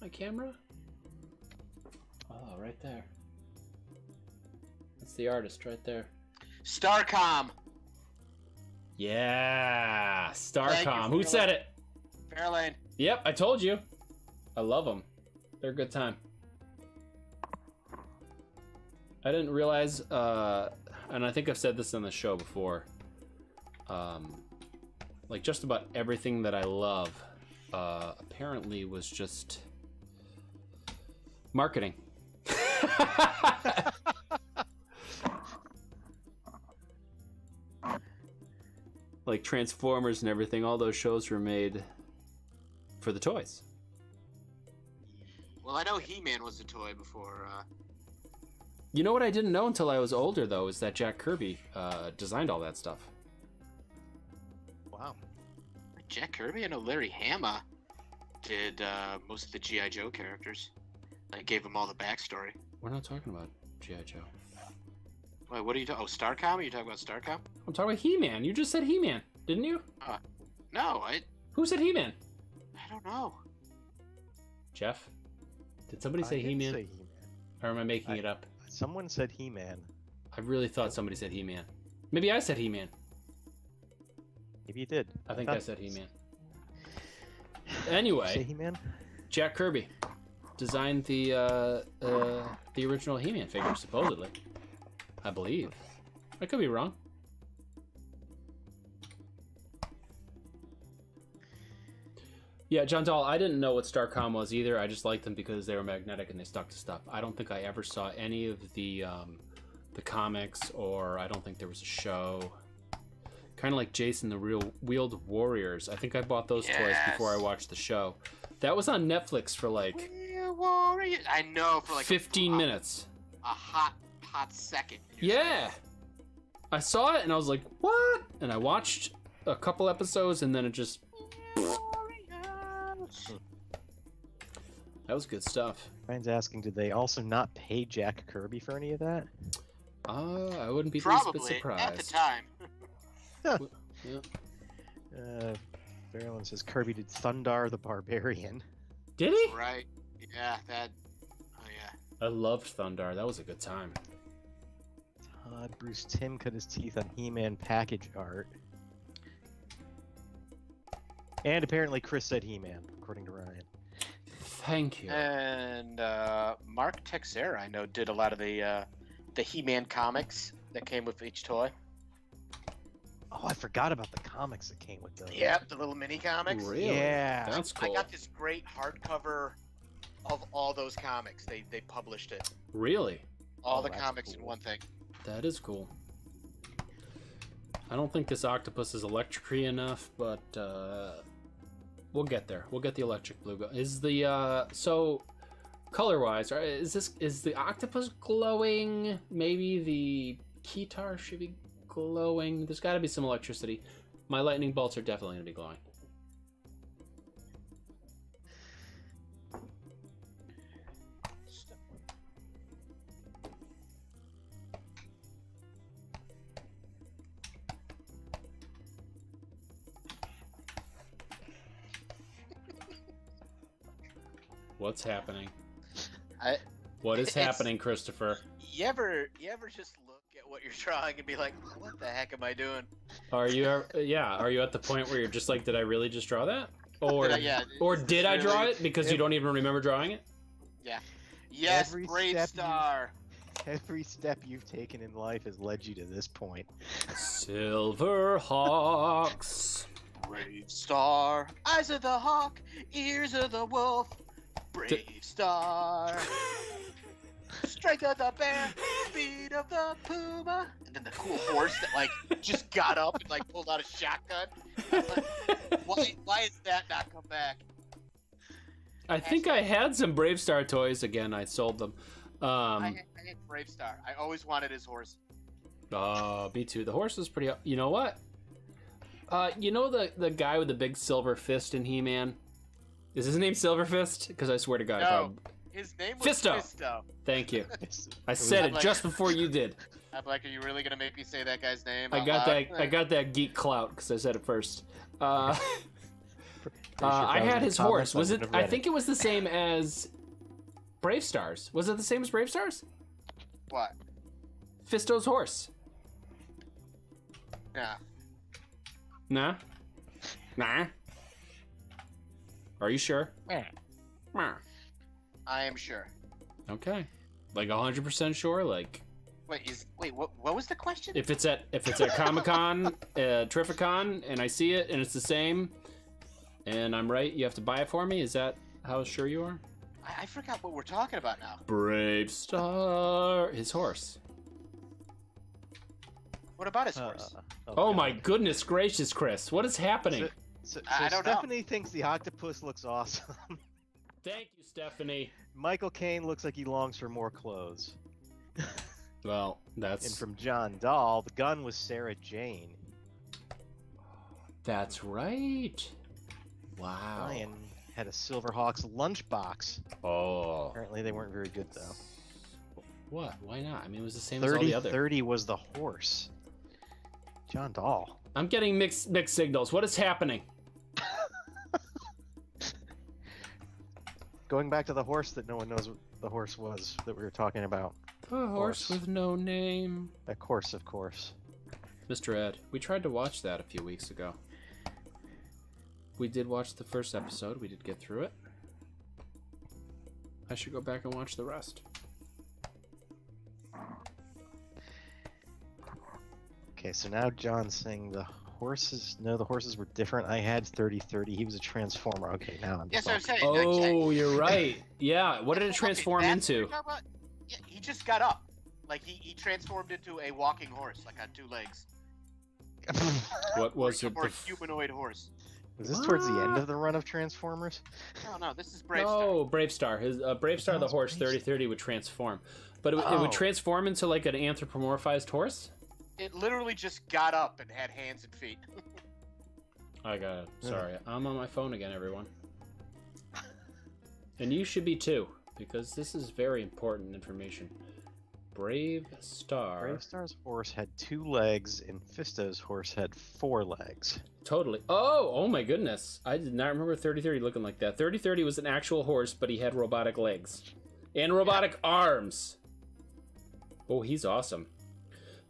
my camera? Oh, right there. That's the artist right there.
Starcom.
Yeah,
Thank
Starcom.
you,
Who
Fairlane.
said it?
Fairlane.
Yep, I told you. I love them. They're a good time. I didn't realize, and I think I've said this on the show before, like just about everything that I love apparently was just marketing. Like Transformers and everything, all those shows were made for the toys.
Well, I know He-Man was a toy before.
You know what I didn't know until I was older, though, is that Jack Kirby designed all that stuff.
Wow.
Jack Kirby. I know Larry Hama did most of the G.I. Joe characters. I gave them all the backstory.
We're not talking about G.I. Joe.
Wait, what are you talking? Oh, Starcom? Are you talking about Starcom?
I'm talking about He-Man. You just said He-Man, didn't you?
No,
Who said He-Man?
I don't know.
Jeff? Did somebody
I
say
did
He-Man?
say He-Man.
Or am I making it up?
Someone said He-Man.
I really thought somebody said He-Man. Maybe I said He-Man.
Maybe you did.
I think
thought-
I said He-Man.
Did you say
Anyway,
He-Man?
Jack Kirby designed the original He-Man figure, supposedly. I believe. I could be wrong. Yeah, John Dahl, I didn't know what Starcom was either. I just liked them because they were magnetic and they stuck to stuff. I don't think I ever saw any of the comics, or I don't think there was a show. Kind of like Jason the Real Wheeled Warriors. I think I bought those toys
Yes.
before I watched the show. That was on Netflix for like
We're warriors. I know for like
15 minutes.
A hot second.
Yeah. I saw it and I was like, what? And I watched a couple episodes and then it just... That was good stuff.
Ryan's asking, did they also not pay Jack Kirby for any of that?
I wouldn't be the least bit
Probably
surprised.
at the time.
Yeah.
Fairland says Kirby did Thundar the Barbarian.
Did he?
Right. Yeah, that. Oh yeah.
I loved Thundar. That was a good time.
Bruce Timm cut his teeth on He-Man package art. And apparently Chris said He-Man, according to Ryan.
Thank you.
And Mark Texera, I know, did a lot of the He-Man comics that came with each toy.
Oh, I forgot about the comics that came with those.
Yep, the little mini comics.
Really?
Yeah.
That's cool.
I got this great hardcover of all those comics. They published it.
Really?
All
Oh,
the
that's
comics in
cool.
one thing.
That is cool. I don't think this octopus is electric-y enough, but we'll get there. We'll get the electric blue. Is the so color-wise, right? Is the octopus glowing? Maybe the keytar should be glowing. There's got to be some electricity. My lightning bolts are definitely going to be glowing. What's happening? What is happening, Christopher?
You ever just look at what you're drawing and be like, what the heck am I doing?
Are you? Are you at the point where you're just like, did I really just draw that? Or did I draw it because you don't even remember drawing it?
Yeah. Yes,
Every
Brave
step
Star.
Every step you've taken in life has led you to this point.
Silver Hawks.
Brave Star. Eyes of the hawk, ears of the wolf. Brave Star. Strength of the bear, speed of the puma. And then the cool horse that like just got up and like pulled out a shotgun. Why is that not come back?
I think I had some Brave Star toys. Again, I sold them.
I had Brave Star. I always wanted his horse.
Me too. The horse was pretty. You know what? You know the guy with the big silver fist in He-Man? Is his name Silver Fist? Because I swear to God, I
No,
probably...
his name was
Fisto.
Fisto.
Thank you. I said it just before you did.
I'm like, are you really gonna make me say that guy's name?
I
out
got
loud?
that. I got that geek clout because I said it first.
Pretty sure
I
if was
had
in the
his horse.
comments,
Was it?
wouldn't have
I
read
think it was the same as Brave Stars. Was it the same as Brave Stars?
What?
Fisto's horse.
Yeah.
Nah. Nah. Are you sure?
Yeah.
Nah.
I am sure.
Okay. Like 100% sure. Like
Wait, what was the question?
if it's at Comic-Con, Terrificon, and I see it and it's the same, and I'm right, you have to buy it for me. Is that how sure you are?
I forgot what we're talking about now.
Brave Star. His horse.
What about his horse?
Oh my goodness gracious, Chris. What is happening?
So
I don't know.
Stephanie thinks the octopus looks awesome.
Thank you, Stephanie.
Michael Caine looks like he longs for more clothes.
Well, that's...
And from John Dahl, the gun was Sarah Jane.
That's right. Wow.
Ryan had a Silverhawks lunchbox.
Oh.
Apparently they weren't very good, though.
What? Why not? I mean, it was the same as all the other.
30 was the horse. John Dahl.
I'm getting mixed signals. What is happening?
Going back to the horse that no one knows what the horse was that we were talking about.
A horse with no name.
Of course.
Mr. Ed, we tried to watch that a few weeks ago. We did watch the first episode. We did get through it. I should go back and watch the rest.
Okay, so now John's saying the horses were different. I had 30-30. He was a transformer. Okay, now I'm
Yes, I was saying.
Oh, you're right. Yeah, what did it transform
that's what
into?
you're talking about? Yeah, he just got up. Like he transformed into a walking horse, like on two legs.
What was it?
Or a humanoid horse.
Was this towards the end of the run of Transformers?
No, this is Brave Star.
No, Brave Star. His Brave Star, the horse, 30-30 would transform. But it would transform into like an anthropomorphized horse?
It literally just got up and had hands and feet.
I got it. Sorry. I'm on my phone again, everyone. And you should be too, because this is very important information. Brave Star.
Brave Star's horse had 2 legs, and Fisto's horse had 4 legs.
Totally. Oh my goodness. I did not remember 30-30 looking like that. 30-30 was an actual horse, but he had robotic legs. And robotic arms. Oh, he's awesome.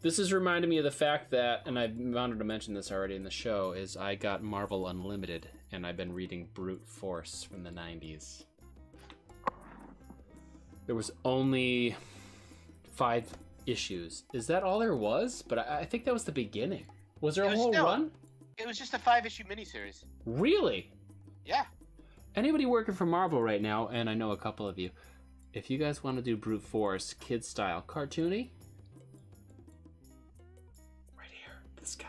This is reminding me of the fact that, and I wanted to mention this already in the show, is I got Marvel Unlimited. and I've been reading Brute Force from the 90s. There was only 5 issues. Is that all there was? But I think that was the beginning. Was there a whole run?
It was just a 5-issue miniseries.
Really?
Yeah.
Anybody working for Marvel right now, and I know a couple of you, if you guys want to do Brute Force, kid style, cartoony, right here, this guy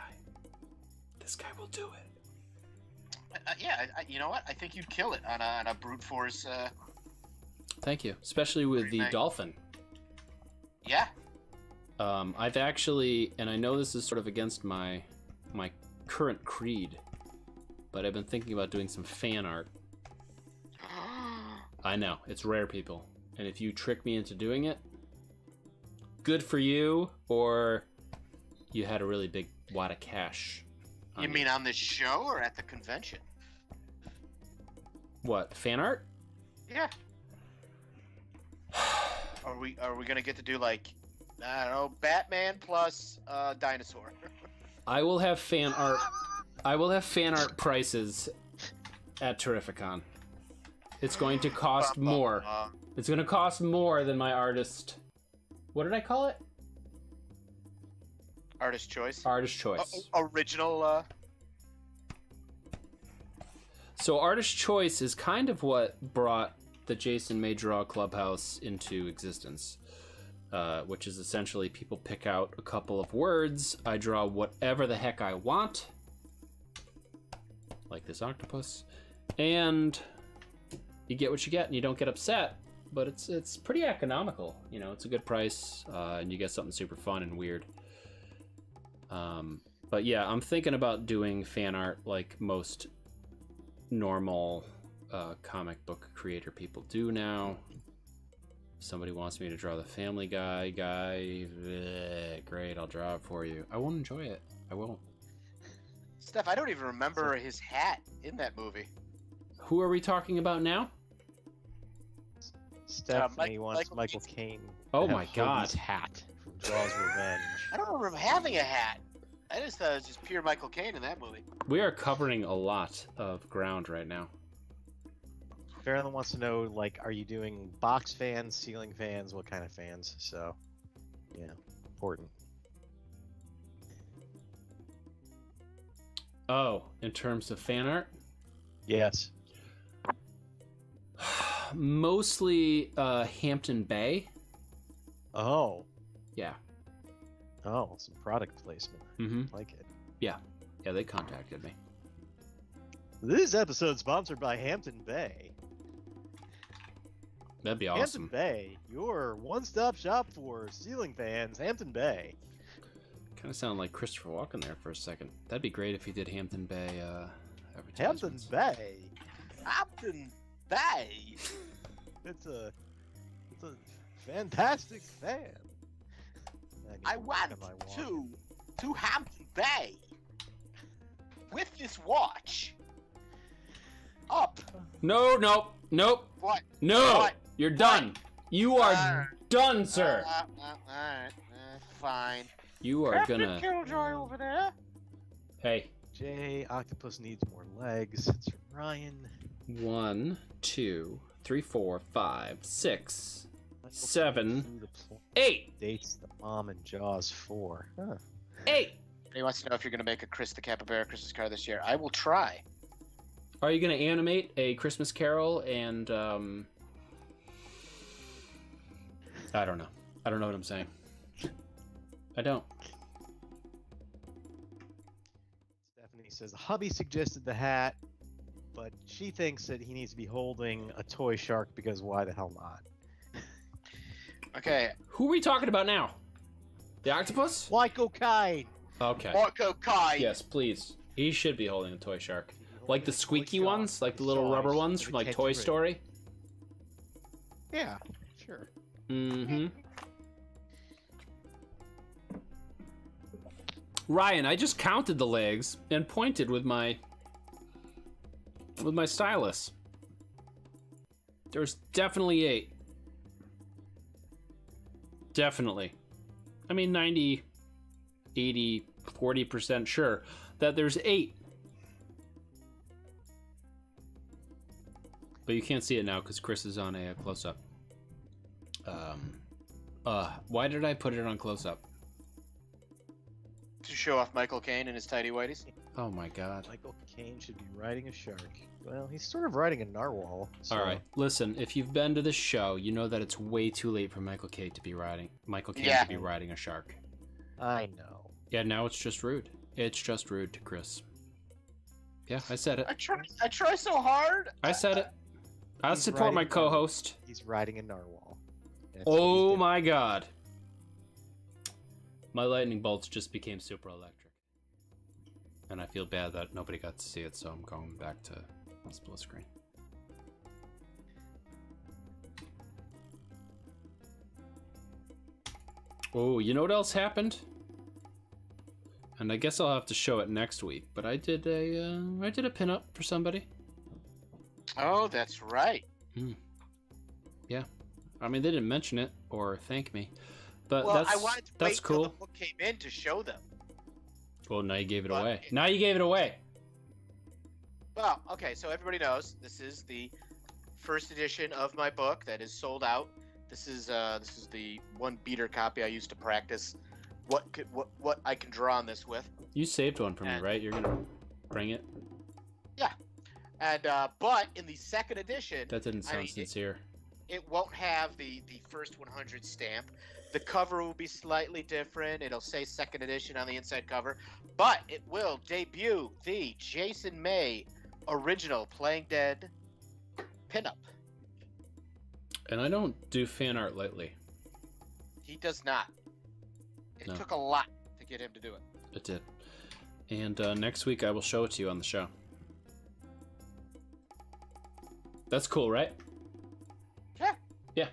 will do it.
Yeah, you know what? I think you'd kill it on a Brute Force.
Thank you, especially with the dolphin.
Yeah.
I've actually, and I know this is sort of against my current creed, but I've been thinking about doing some fan art. I know, it's rare, people. And if you trick me into doing it, good for you, or you had a really big wad of cash.
You mean on this show or at the convention?
What, fan art?
Yeah. Are we gonna get to do like, I don't know, Batman plus dinosaur?
I will have fan art. I will have fan art prices at Terrificon. It's going to cost more. It's going to cost more than my artist. What did I call it?
Artist choice.
Artist choice.
Original.
So artist choice is kind of what brought the Jason May Draw Clubhouse into existence, which is essentially people pick out a couple of words. I draw whatever the heck I want, like this octopus, and you get what you get, and you don't get upset. But it's pretty economical, you know. It's a good price, and you get something super fun and weird. But yeah, I'm thinking about doing fan art like most normal comic book creator people do now. Somebody wants me to draw the Family Guy guy. Great, I'll draw it for you. I won't enjoy it. I won't.
Steph, I don't even remember his hat in that movie.
Who are we talking about now?
Stephanie wants Michael Caine.
Oh my God!
Hat from Jaws Revenge.
I don't remember having a hat. I just thought it was just pure Michael Caine in that movie.
We are covering a lot of ground right now.
Farrell wants to know, like, are you doing box fans, ceiling fans, what kind of fans? So, yeah, important.
Oh, in terms of fan art?
Yes.
Mostly Hampton Bay.
Oh.
Yeah.
Oh, some product placement.
Mm-hmm.
Like it.
Yeah, they contacted me.
This episode sponsored by Hampton Bay.
That'd be awesome.
Hampton Bay, your one-stop shop for ceiling fans. Hampton Bay.
Kind of sounded like Christopher Walken there for a second. That'd be great if he did Hampton Bay
Hampton
advertisements.
Bay.
Hampton Bay.
It's a fantastic fan.
I went to Hampton Bay with this watch. Up.
No.
What?
No.
What?
You're done. You are done, sir.
Alright, fine.
You are gonna.
Killjoy over there.
Hey.
Jay, Octopus needs more legs. It's Ryan.
1, 2, 3, 4, 5, 6, 7, 8.
Dates the mom in Jaws 4. Huh.
8.
He wants to know if you're going to make a Chris the Capybara Christmas card this year. I will try.
Are you gonna animate a Christmas Carol and I don't know. I don't know what I'm saying. I don't.
Stephanie says hubby suggested the hat, but she thinks that he needs to be holding a toy shark because why the hell not?
Okay.
Who are we talking about now? The octopus?
Michael Caine.
Okay.
Marco Kai.
Yes, please. He should be holding a toy shark. Like the squeaky ones? Like the little rubber ones from like Toy Story?
Yeah, sure.
Mm-hmm. Ryan, I just counted the legs and pointed with my stylus. There's definitely 8. Definitely. I mean 90, 80, 40% sure that there's 8. But you can't see it now because Chris is on a close-up. Why did I put it on close-up?
To show off Michael Caine and his tidy whities.
Oh my god.
Michael Caine should be riding a shark. Well, he's sort of riding a narwhal. So...
Alright, listen, if you've been to this show, you know that it's way too late for Michael Caine to be riding a shark.
I know.
Yeah, now it's just rude. It's just rude to Chris. Yeah, I said it.
I try so hard.
I said it. I support my co-host.
He's riding a narwhal. That's
Oh my god. My lightning bolts just became super electric. And I feel bad that nobody got to see it, so I'm going back to split screen. Oh, you know what else happened? And I guess I'll have to show it next week, but I did a pinup for somebody.
Oh, that's right.
Yeah. I mean, they didn't mention it or thank me. But
Well, I wanted to
that's
wait
cool.
till the book came in to show them.
Well, now you gave it
But
away. Now you gave it away.
Well, okay, so everybody knows this is the first edition of my book that is sold out. This is the one beater copy I used to practice what I can draw on this with.
You saved one for me,
And-
right? You're gonna bring it.
And but in the second edition,
That didn't sound
mean,
sincere.
it won't have the first 100 stamp. The cover will be slightly different. It'll say second edition on the inside cover, but it will debut the Jason May original Playing Dead pinup.
And I don't do fan art lightly.
He does not. It
No.
took a lot to get him to do it.
It did. And next week I will show it to you on the show. That's cool, right?
Yeah.
Yeah.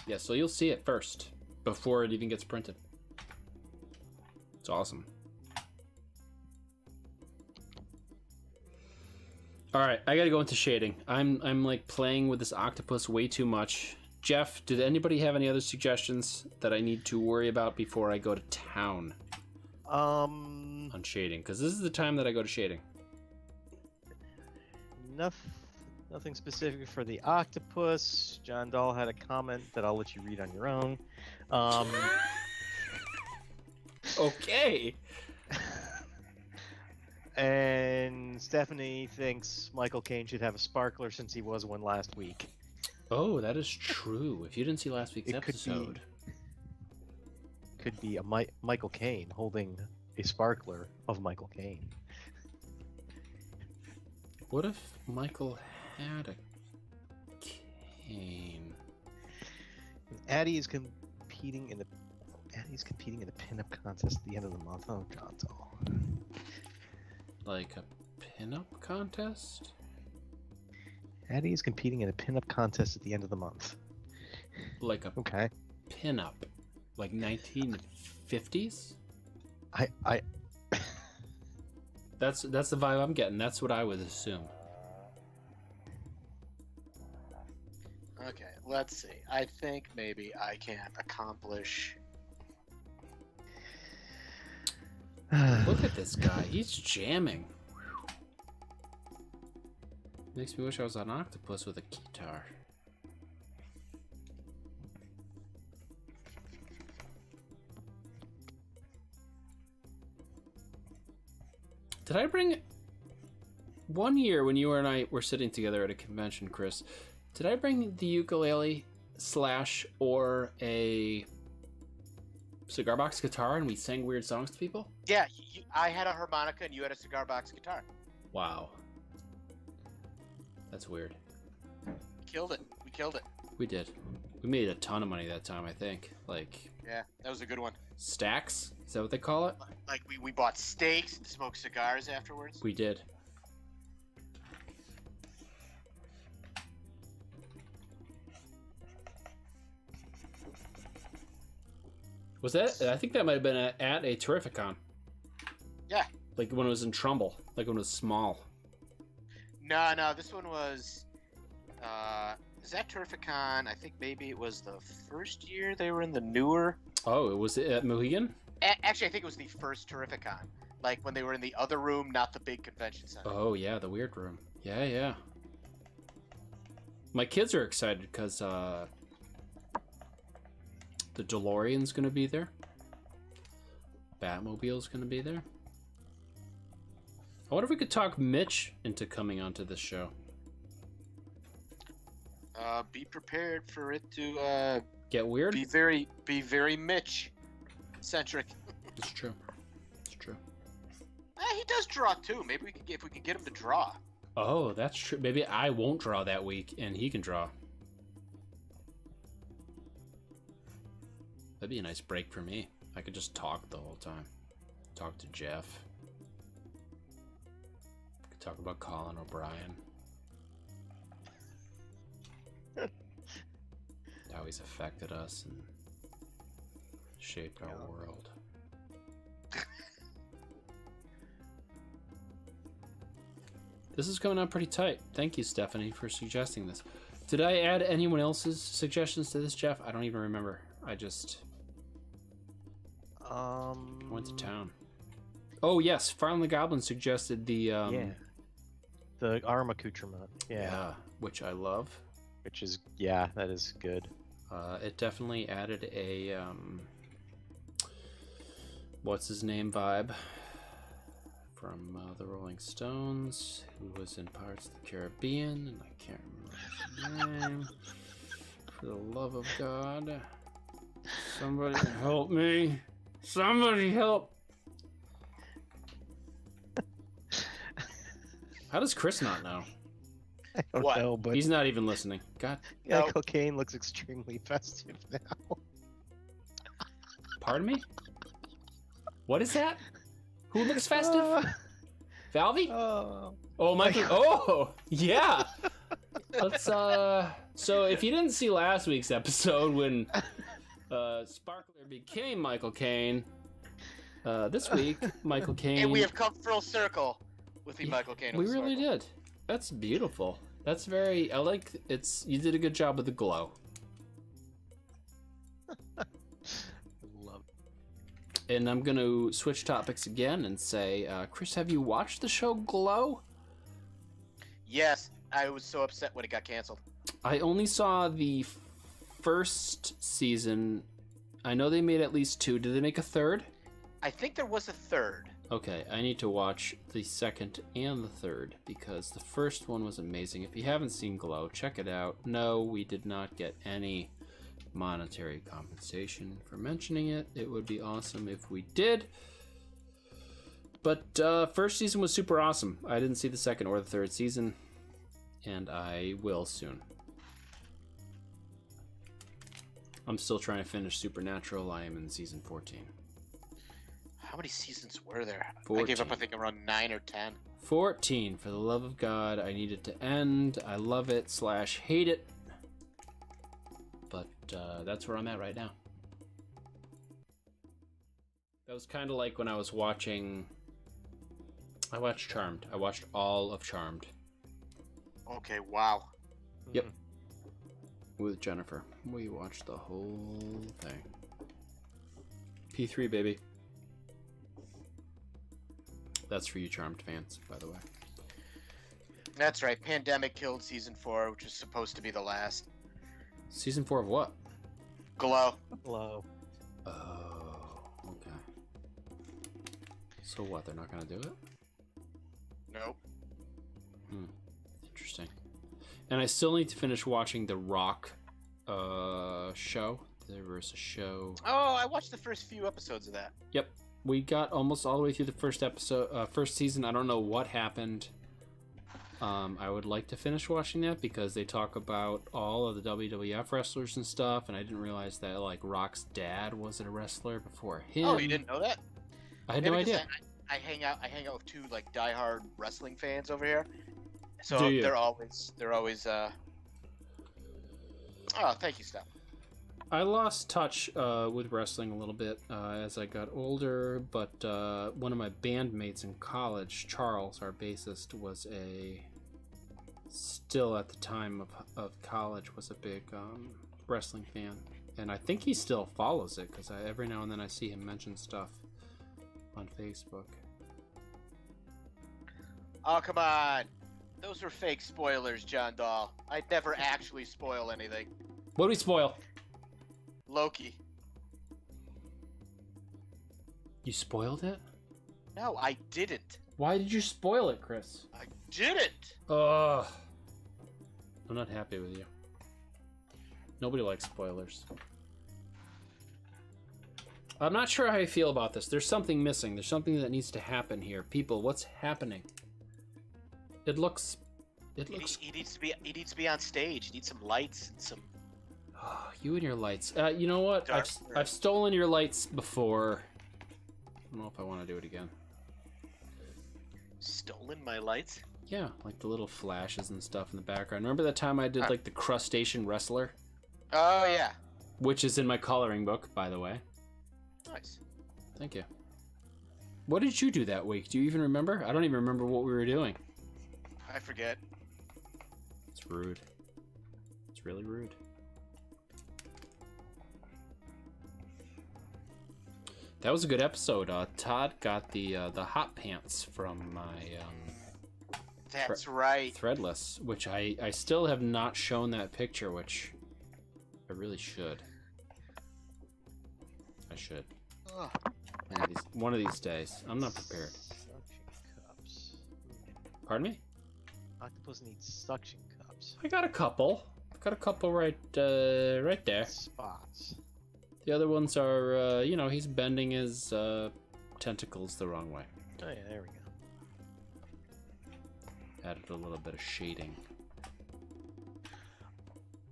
Yeah, so you'll see it first, before it even gets printed. It's awesome. Alright, I gotta go into shading. I'm like playing with this octopus way too much. Jeff, did anybody have any other suggestions that I need to worry about before I go to town on shading? Because this is the time that I go to shading.
Nothing specific for the octopus. John Dahl had a comment that I'll let you read on your own.
Okay.
And Stephanie thinks Michael Caine should have a sparkler since he was one last week.
Oh, that is true. If you didn't see last week's episode.
Could be a Michael Caine holding a sparkler of Michael Caine.
What if Michael had a cane?
Addie is competing in the pinup contest at the end of the month. Oh, John Dahl.
Like a pinup contest?
Addie is competing in a pinup contest at the end of the month.
Like a
Okay.
pinup? Like 1950s?
I
That's the vibe I'm getting. That's what I would assume.
Okay, let's see. I think maybe I can accomplish.
Look at this guy. He's jamming. Makes me wish I was an octopus with a guitar. Did I bring... One year when you and I were sitting together at a convention, Chris, did I bring the ukulele / or a cigar box guitar and we sang weird songs to people?
Yeah, I had a harmonica and you had a cigar box guitar.
Wow. That's weird.
Killed it. We killed it.
We did. We made a ton of money that time, I think. Like,
Yeah, that was a good one.
stacks? Is that what they call it?
Like we bought steaks and smoked cigars afterwards.
We did. Was that? I think that might have been at a Terrificon.
Yeah.
Like when it was in Trumbull. Like when it was small.
No, this one was. Is that Terrificon? I think maybe it was the first year they were in the newer.
Oh, it was at Mohegan?
Actually, I think it was the first Terrificon. Like when they were in the other room, not the big convention center.
Oh, yeah, the weird room. Yeah, yeah. My kids are excited because the DeLorean's going to be there. Batmobile's going to be there. I wonder if we could talk Mitch into coming onto this show.
Be prepared for it to
Get weird?
be very Mitch centric.
It's true. It's true.
He does draw too. Maybe if we can get him to draw.
Oh, that's true. Maybe I won't draw that week and he can draw. That'd be a nice break for me. I could just talk the whole time. Talk to Jeff. Could talk about Colin O'Brien. How he's affected us and shaped our world. This is coming out pretty tight. Thank you, Stephanie, for suggesting this. Did I add anyone else's suggestions to this, Jeff? I don't even remember. I just went to town. Oh yes, Farm the Goblin suggested the
the arm accoutrement.
Yeah, which I love.
Which is that is good.
It definitely added a what's his name vibe from the Rolling Stones, who was in Pirates of the Caribbean, and I can't remember his name. For the love of God, somebody help me! Somebody help! How does Chris not know?
I don't
What?
know, but
He's not even listening. God,
Michael Caine looks extremely festive now.
pardon me? What is that? Who looks festive? Valvy? Oh, Michael. Oh, yeah. Let's so if you didn't see last week's episode when Sparkler became Michael Caine, this week Michael Caine.
And we have come full circle with the Michael Caine.
We really did. That's beautiful. That's very. I like. It's. You did a good job with the glow.
Love.
And I'm gonna switch topics again and say, Chris, have you watched the show Glow?
Yes, I was so upset when it got canceled.
I only saw the first season. I know they made at least 2. Did they make a third?
I think there was a third.
Okay, I need to watch the second and the third because the first one was amazing. If you haven't seen Glow, check it out. No, we did not get any monetary compensation for mentioning it. It would be awesome if we did. But first season was super awesome. I didn't see the second or the third season, and I will soon. I'm still trying to finish Supernatural. I am in season 14.
How many seasons were there?
14.
I gave up, I think, around 9 or 10.
14, for the love of God. I need it to end. I love it / hate it. But that's where I'm at right now. That was kind of like when I was watching... I watched Charmed. I watched all of Charmed.
Okay, wow.
Yep. With Jennifer. We watched the whole thing. P3, baby. That's for you Charmed fans, by the way.
That's right. Pandemic killed season 4, which was supposed to be the last.
Season 4 of what?
Glow.
Hello.
Oh, okay. So what, they're not going to do it?
Nope.
Interesting. And I still need to finish watching the Rock show. There was a show.
Oh, I watched the first few episodes of that.
Yep. We got almost all the way through the first episode, first season. I don't know what happened. I would like to finish watching that because they talk about all of the WWF wrestlers and stuff, and I didn't realize that like Rock's dad was a wrestler before him.
Oh, you didn't know that?
I had no idea.
I hang out with 2 like diehard wrestling fans over here. So
Do you?
they're always Oh, thank you, Steph.
I lost touch with wrestling a little bit as I got older, but one of my bandmates in college, Charles, our bassist, was still at the time of college, was a big wrestling fan. And I think he still follows it, because every now and then I see him mention stuff on Facebook.
Oh, come on. Those were fake spoilers, John Dahl. I'd never actually spoil anything.
What do we spoil?
Loki.
You spoiled it?
No, I didn't.
Why did you spoil it, Chris?
I didn't.
Ugh. I'm not happy with you. Nobody likes spoilers. I'm not sure how I feel about this. There's something missing. There's something that needs to happen here. People, what's happening? It looks.
He needs to be on stage. He needs some lights and some.
Oh, you and your lights. You know what?
Dark
I've stolen your lights before. I don't know if I want to do it again.
Stolen my lights?
Yeah, like the little flashes and stuff in the background. Remember that time I did like the crustacean wrestler?
Oh yeah.
Which is in my coloring book, by the way.
Nice.
Thank you. What did you do that week? Do you even remember? I don't even remember what we were doing.
I forget.
It's rude. It's really rude. That was a good episode. Todd got the hot pants from my
That's right.
Threadless, which I still have not shown that picture, which I really should. I should.
Ugh.
One of these days. I'm not prepared.
Suction cups.
Pardon me?
Octopus needs suction cups.
I got a couple. Right there.
Spots.
The other ones are, he's bending his tentacles the wrong way.
Oh yeah, there we go.
Added a little bit of shading.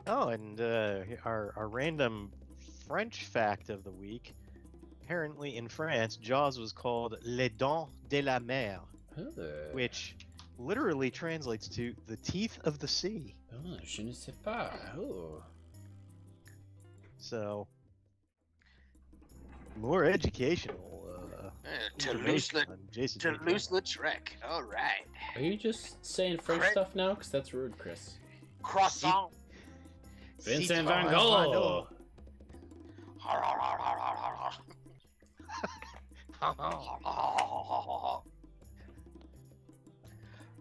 Oh, and our random French fact of the week. Apparently in France, Jaws was called Les Dents de la Mer, which literally translates to the teeth of the sea.
Oh, je ne sais pas. Oh.
So, more educational information on Jason.
Trek. All right.
Are you just saying French stuff now? Because that's rude, Chris.
Croissant.
Vincent Van Gogh.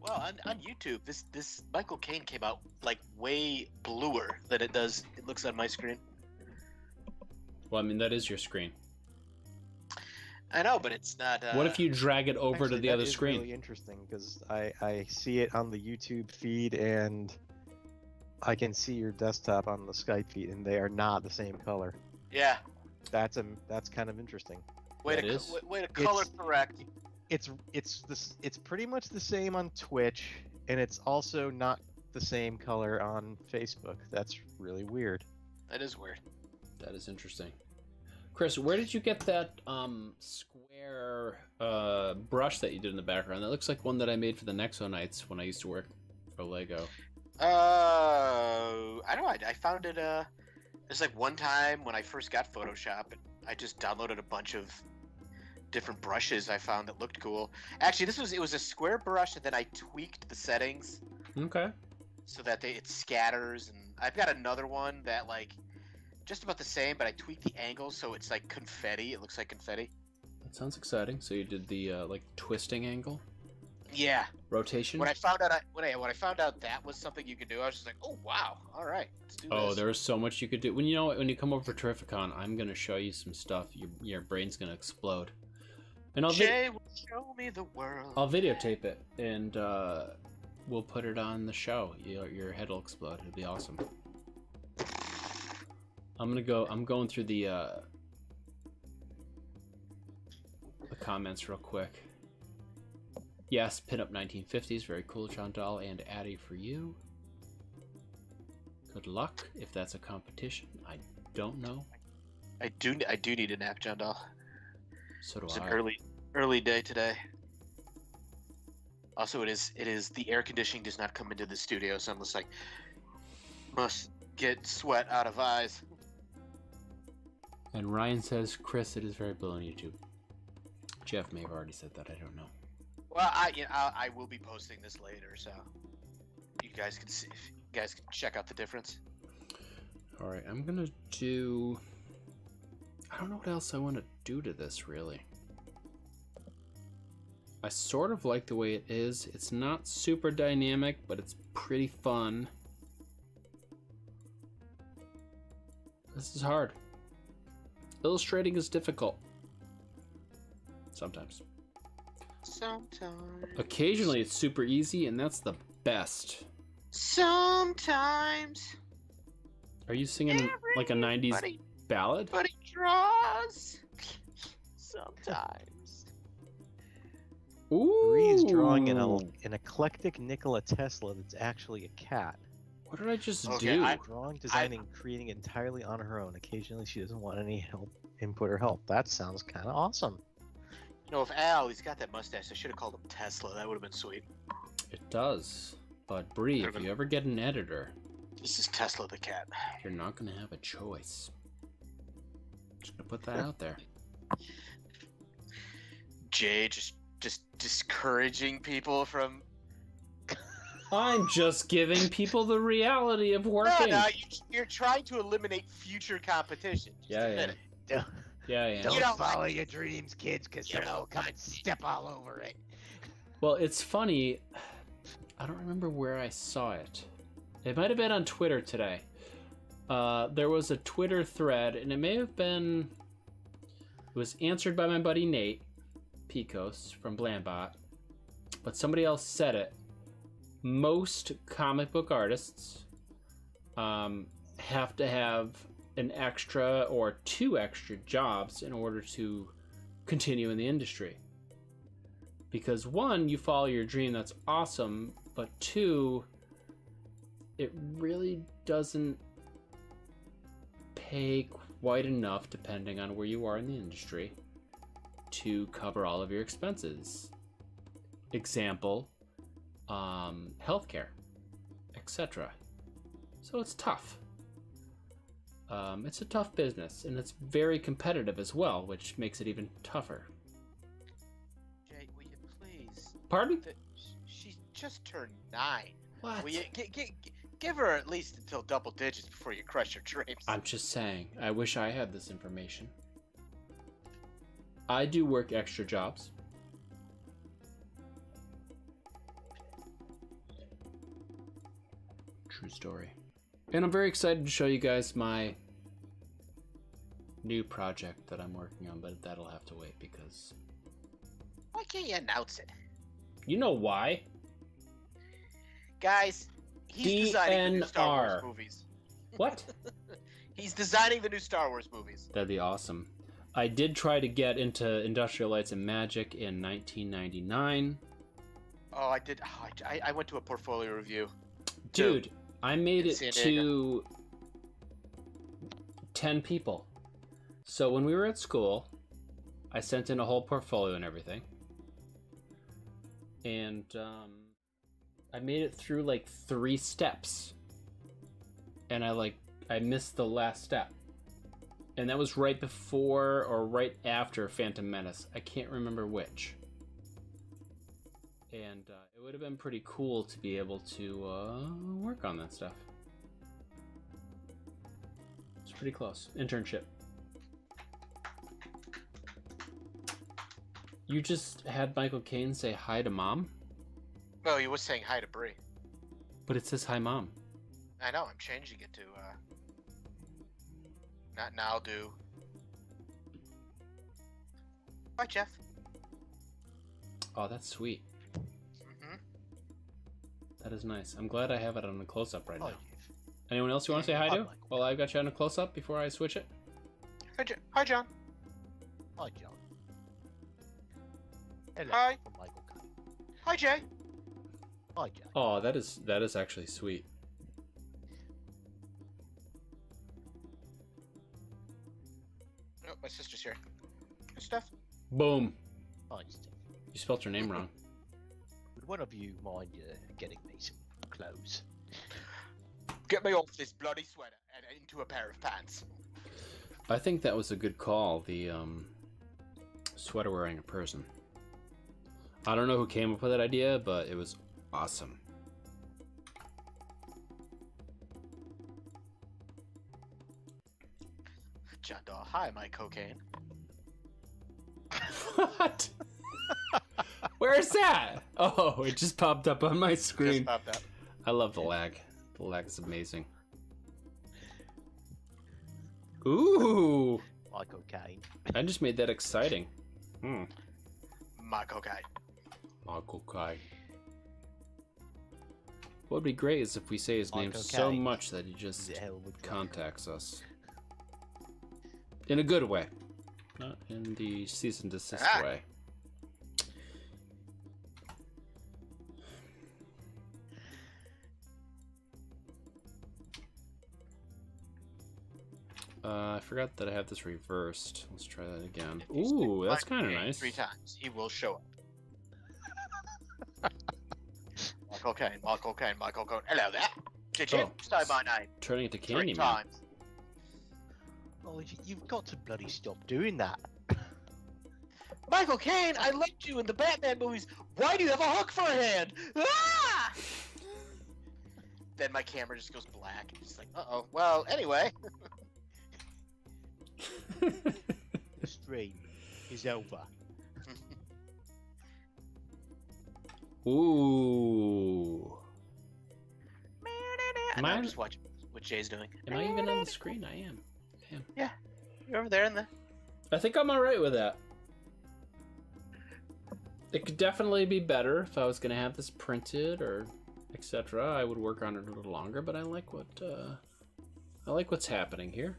Well, on YouTube, this Michael Caine came out like way bluer than it looks on my screen.
Well, I mean, that is your screen.
I know, but it's not.
What if you drag it over to the other screen?
Really interesting because I see it on the YouTube feed and I can see your desktop on the Skype feed, and they are not the same color.
Yeah.
That's kind of interesting.
Way to color correct.
It's pretty much the same on Twitch, and it's also not the same color on Facebook. That's really weird.
That is weird.
That is interesting. Chris, where did you get that square brush that you did in the background? That looks like one that I made for the Nexo Nights when I used to work for Lego.
I don't know. I found it. There's like one time when I first got Photoshop, and I just downloaded a bunch of different brushes I found that looked cool. Actually, it was a square brush, and then I tweaked the settings.
Okay.
So that it scatters, and I've got another one that like just about the same, but I tweaked the angle so it's like confetti. It looks like confetti.
That sounds exciting. So you did the like twisting angle?
Yeah.
Rotation?
When I found out that was something you could do, I was just like, oh wow, all right, let's do this.
Oh, there was so much you could do. When you come over for Terrificon, I'm gonna show you some stuff. Your brain's gonna explode. And
Jay will show me the world.
I'll videotape it and we'll put it on the show. Your head will explode. It'll be awesome. I'm going through the comments real quick. Yes, pinup 1950s, very cool, Chantal and Addie for you. Good luck if that's a competition. I don't know.
I do need a nap, John Dahl.
So do
It's
I.
an early day today. Also, it is the air conditioning does not come into the studio, so I'm just like must get sweat out of eyes.
And Ryan says, Chris, it is very blue on YouTube. Jeff may have already said that. I don't know.
Well, I will be posting this later, so you guys can see. You guys can check out the difference.
All right, I'm gonna do. I don't know what else I want to do to this really. I sort of like the way it is. It's not super dynamic, but it's pretty fun. This is hard. Illustrating is difficult. Sometimes.
Sometimes.
Occasionally it's super easy, and that's the best.
Sometimes.
Are you singing like a 90s ballad?
But he draws. Sometimes.
Ooh.
Bree is drawing an eclectic Nikola Tesla that's actually a cat.
What did I just
Okay,
do?
Drawing, designing, creating entirely on her own. Occasionally she doesn't want any help, input or help. That sounds kind of awesome.
You know, if he's got that mustache, I should have called him Tesla. That would have been sweet.
It does. But Bree, if you ever get an editor,
This is Tesla the cat.
you're not going to have a choice. Just going to put that out there.
Jay just discouraging people from.
I'm just giving people the reality of working.
No, you're trying to eliminate future competition. Just
Yeah,
admit
yeah.
it.
Yeah, yeah.
You don't
follow your dreams, kids, because someone will come and step all over it.
Well, it's funny. I don't remember where I saw it. It might have been on Twitter today. There was a Twitter thread, and it may have been... It was answered by my buddy Nate Picos from Blandbot. But somebody else said it. Most comic book artists have to have an extra or 2 extra jobs in order to continue in the industry. Because 1, you follow your dream, that's awesome, but 2, it really doesn't pay quite enough, depending on where you are in the industry, to cover all of your expenses. Example, healthcare, etc. So it's tough. It's a tough business, and it's very competitive as well, which makes it even tougher.
Jay, will you please?
Pardon?
She just turned 9.
What?
Will you give her at least until double digits before you crush her dreams?
I'm just saying, I wish I had this information. I do work extra jobs. True story. And I'm very excited to show you guys my new project that I'm working on, but that'll have to wait because...
Why can't you announce it?
You know why?
Guys, he's designing the new Star Wars
DNR.
movies.
What?
He's designing the new Star Wars movies.
That'd be awesome. I did try to get into Industrial Lights and Magic in 1999.
Oh, I did. Oh, I went to a portfolio review.
Dude, I made it
San
to 10 people. So when we were at school, I sent in a whole portfolio and everything. And I made it through like 3 steps. And I missed the last step. And that was right before or right after Phantom Menace. I can't remember which. And it would have been pretty cool to be able to work on that stuff. It's pretty close. Internship. You just had Michael Caine say hi to Mom?
No, he was saying hi to Bree.
But it says hi, Mom.
I know, I'm changing it to, not now, do. Bye, Jeff.
Oh, that's sweet.
Mm-hmm.
That is nice. I'm glad I have it on a close-up right
Oh,
now. Anyone else you want to say hi to?
Michael.
While I've got you on a close-up before I switch it?
Hi, John.
Hi, John. Hello,
Hi.
from Michael Caine.
Hi, Jay.
Hi, John.
Oh, that is actually sweet.
Oh, my sister's here. Good stuff.
Boom.
Hi, Steve.
You spelled your name wrong.
Would one of you mind getting me some clothes?
Get me off this bloody sweater and into a pair of pants.
I think that was a good call, the sweater wearing a person. I don't know who came up with that idea, but it was awesome.
John Doe, hi, my cocaine.
What? Where's that? Oh, it just popped up on my screen.
Just popped up.
I love the lag. The lag is amazing. Ooh!
Michael Caine.
I just made that exciting.
Michael Caine.
Michael Caine. What would be great is if we say his name
Michael
so
Caine.
much that he just
He's a hell of a driver.
contacts us. In a good way. Not in the cease and desist way. I forgot that I have this reversed. Let's try that again.
If you stick
Ooh, that's
Michael
kind of
Caine
nice.
3 times, he will show up. Michael Caine, Michael Caine, Michael Caine. Hello there. Did you
Oh,
say my name
Turning into
3
Candyman.
times?
Oh, you've got to bloody stop doing that.
Michael Caine, I liked you in the Batman movies. Why do you have a hook for a hand? Ah! Then my camera just goes black. It's like, uh-oh. Well, anyway.
The stream is over.
Ooh.
And I'm just watching what Jay's doing.
Am I even on the screen? I am.
Yeah, you're over there in the...
I think I'm alright with that. It could definitely be better if I was going to have this printed or etc. I would work on it a little longer, but I like what's happening here.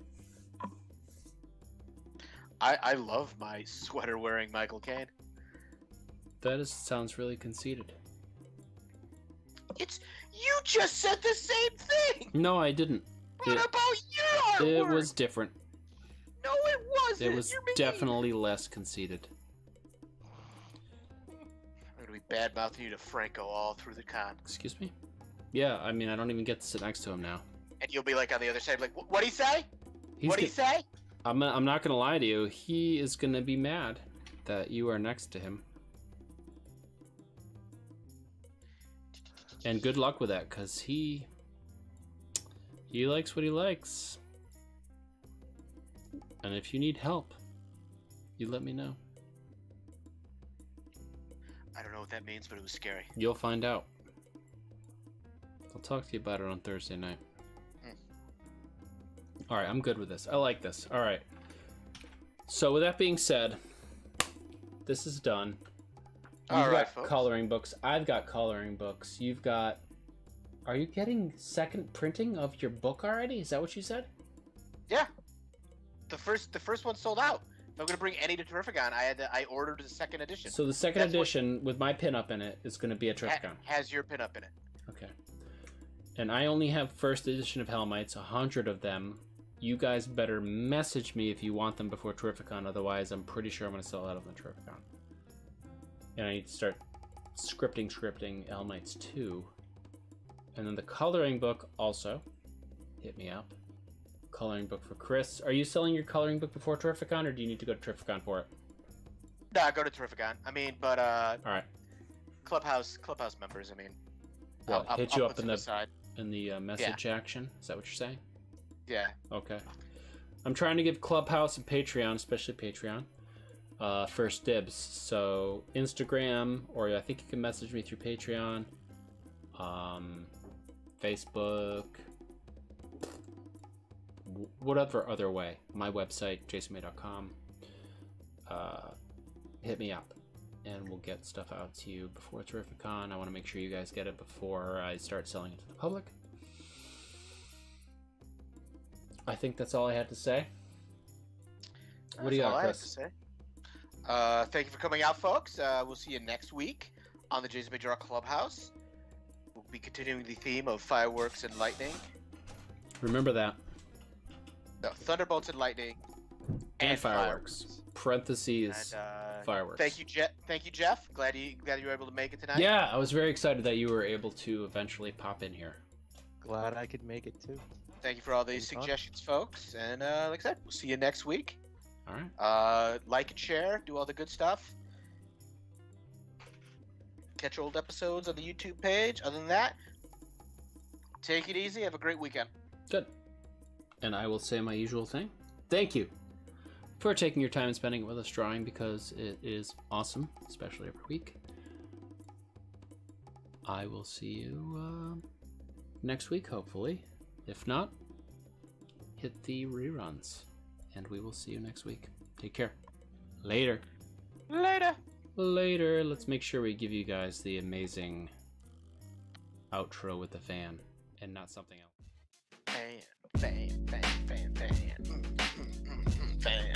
I love my sweater wearing Michael Caine.
That sounds really conceited.
You just said the same thing!
No, I didn't.
What about your
It
artwork?
was different.
No, it wasn't!
It was
You're mean.
definitely less conceited.
I'm gonna be bad-mouthing you to Franco all through the con.
Excuse me? Yeah, I mean, I don't even get to sit next to him now.
And you'll be like on the other side, like, what'd he say?
He's
What'd he say?
I'm not gonna lie to you. He is gonna be mad that you are next to him. And good luck with that, cause he likes what he likes. And if you need help, you let me know.
I don't know what that means, but it was scary.
You'll find out. I'll talk to you about it on Thursday night. All right, I'm good with this. I like this. All right. So with that being said, this is done. You've
All right,
got
folks.
coloring books. I've got coloring books. You've got... Are you getting second printing of your book already? Is that what you said?
Yeah. The first one sold out. If I'm gonna bring any to Terrificon, I ordered the second edition.
So the second
That's what-
edition with my pinup in it is going to be a Terrificon.
Has your pinup in it.
Okay. And I only have first edition of Hellmites, 100 of them. You guys better message me if you want them before Terrificon, otherwise I'm pretty sure I'm going to sell out of the Terrificon. And I need to start scripting Hellmites 2. And then the coloring book also. Hit me up. Coloring book for Chris. Are you selling your coloring book before Terrificon, or do you need to go to Terrificon for it?
Nah, go to Terrificon. I mean, but
Alright.
Clubhouse members. I mean,
Well, hit you
I'll
up
put
in
them
the
aside.
message action? Is that what you're saying?
Yeah.
Okay. I'm trying to give Clubhouse and Patreon, especially Patreon, first dibs. So Instagram, or I think you can message me through Patreon, Facebook, whatever other way. My website, jasonmay.com. Hit me up, and we'll get stuff out to you before Terrificon. I want to make sure you guys get it before I start selling it to the public. I think that's all I had to say. What do you
That's all
got,
I have
Chris?
to say. Thank you for coming out, folks. We'll see you next week on the Jason Major Clubhouse. We'll be continuing the theme of fireworks and lightning.
Remember that.
No, Thunderbolts and lightning.
And fireworks. Parentheses,
And,
fireworks.
Thank you, Jeff. Glad you were able to make it tonight.
Yeah, I was very excited that you were able to eventually pop in here.
Glad I could make it too.
Thank you for all these
Fun.
suggestions, folks. And like I said, we'll see you next week.
All right.
Like and share, do all the good stuff. Catch old episodes on the YouTube page. Other than that, take it easy. Have a great weekend.
Good. And I will say my usual thing. Thank you for taking your time and spending it with us drawing, because it is awesome, especially every week. I will see you next week, hopefully. If not, hit the reruns, and we will see you next week. Take care. Later.
Later.
Later. Let's make sure we give you guys the amazing outro with the fan and not something else.
Fan.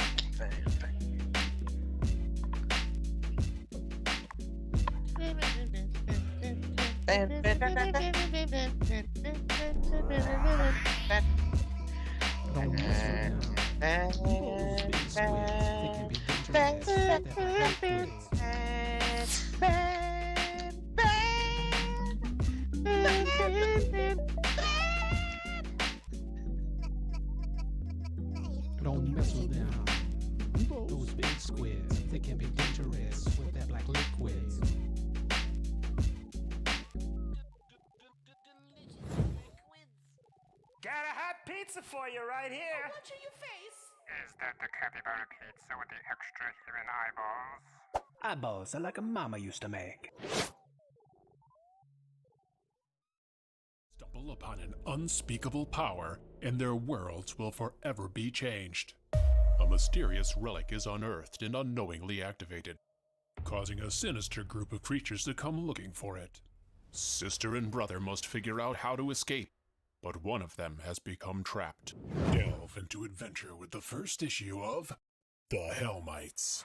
Don't mess with them. Those big squids, they can be dangerous with that black liquid.
Got a hot pizza for you right here.
Watch your face.
Is that the capybara pizza with the extra human eyeballs?
Eyeballs are like a mama used to make.
Stumble upon an unspeakable power, and their worlds will forever be changed. A mysterious relic is unearthed and unknowingly activated, causing a sinister group of creatures to come looking for it. Sister and brother must figure out how to escape, but one of them has become trapped. Delve into adventure with the first issue of The Hellmites.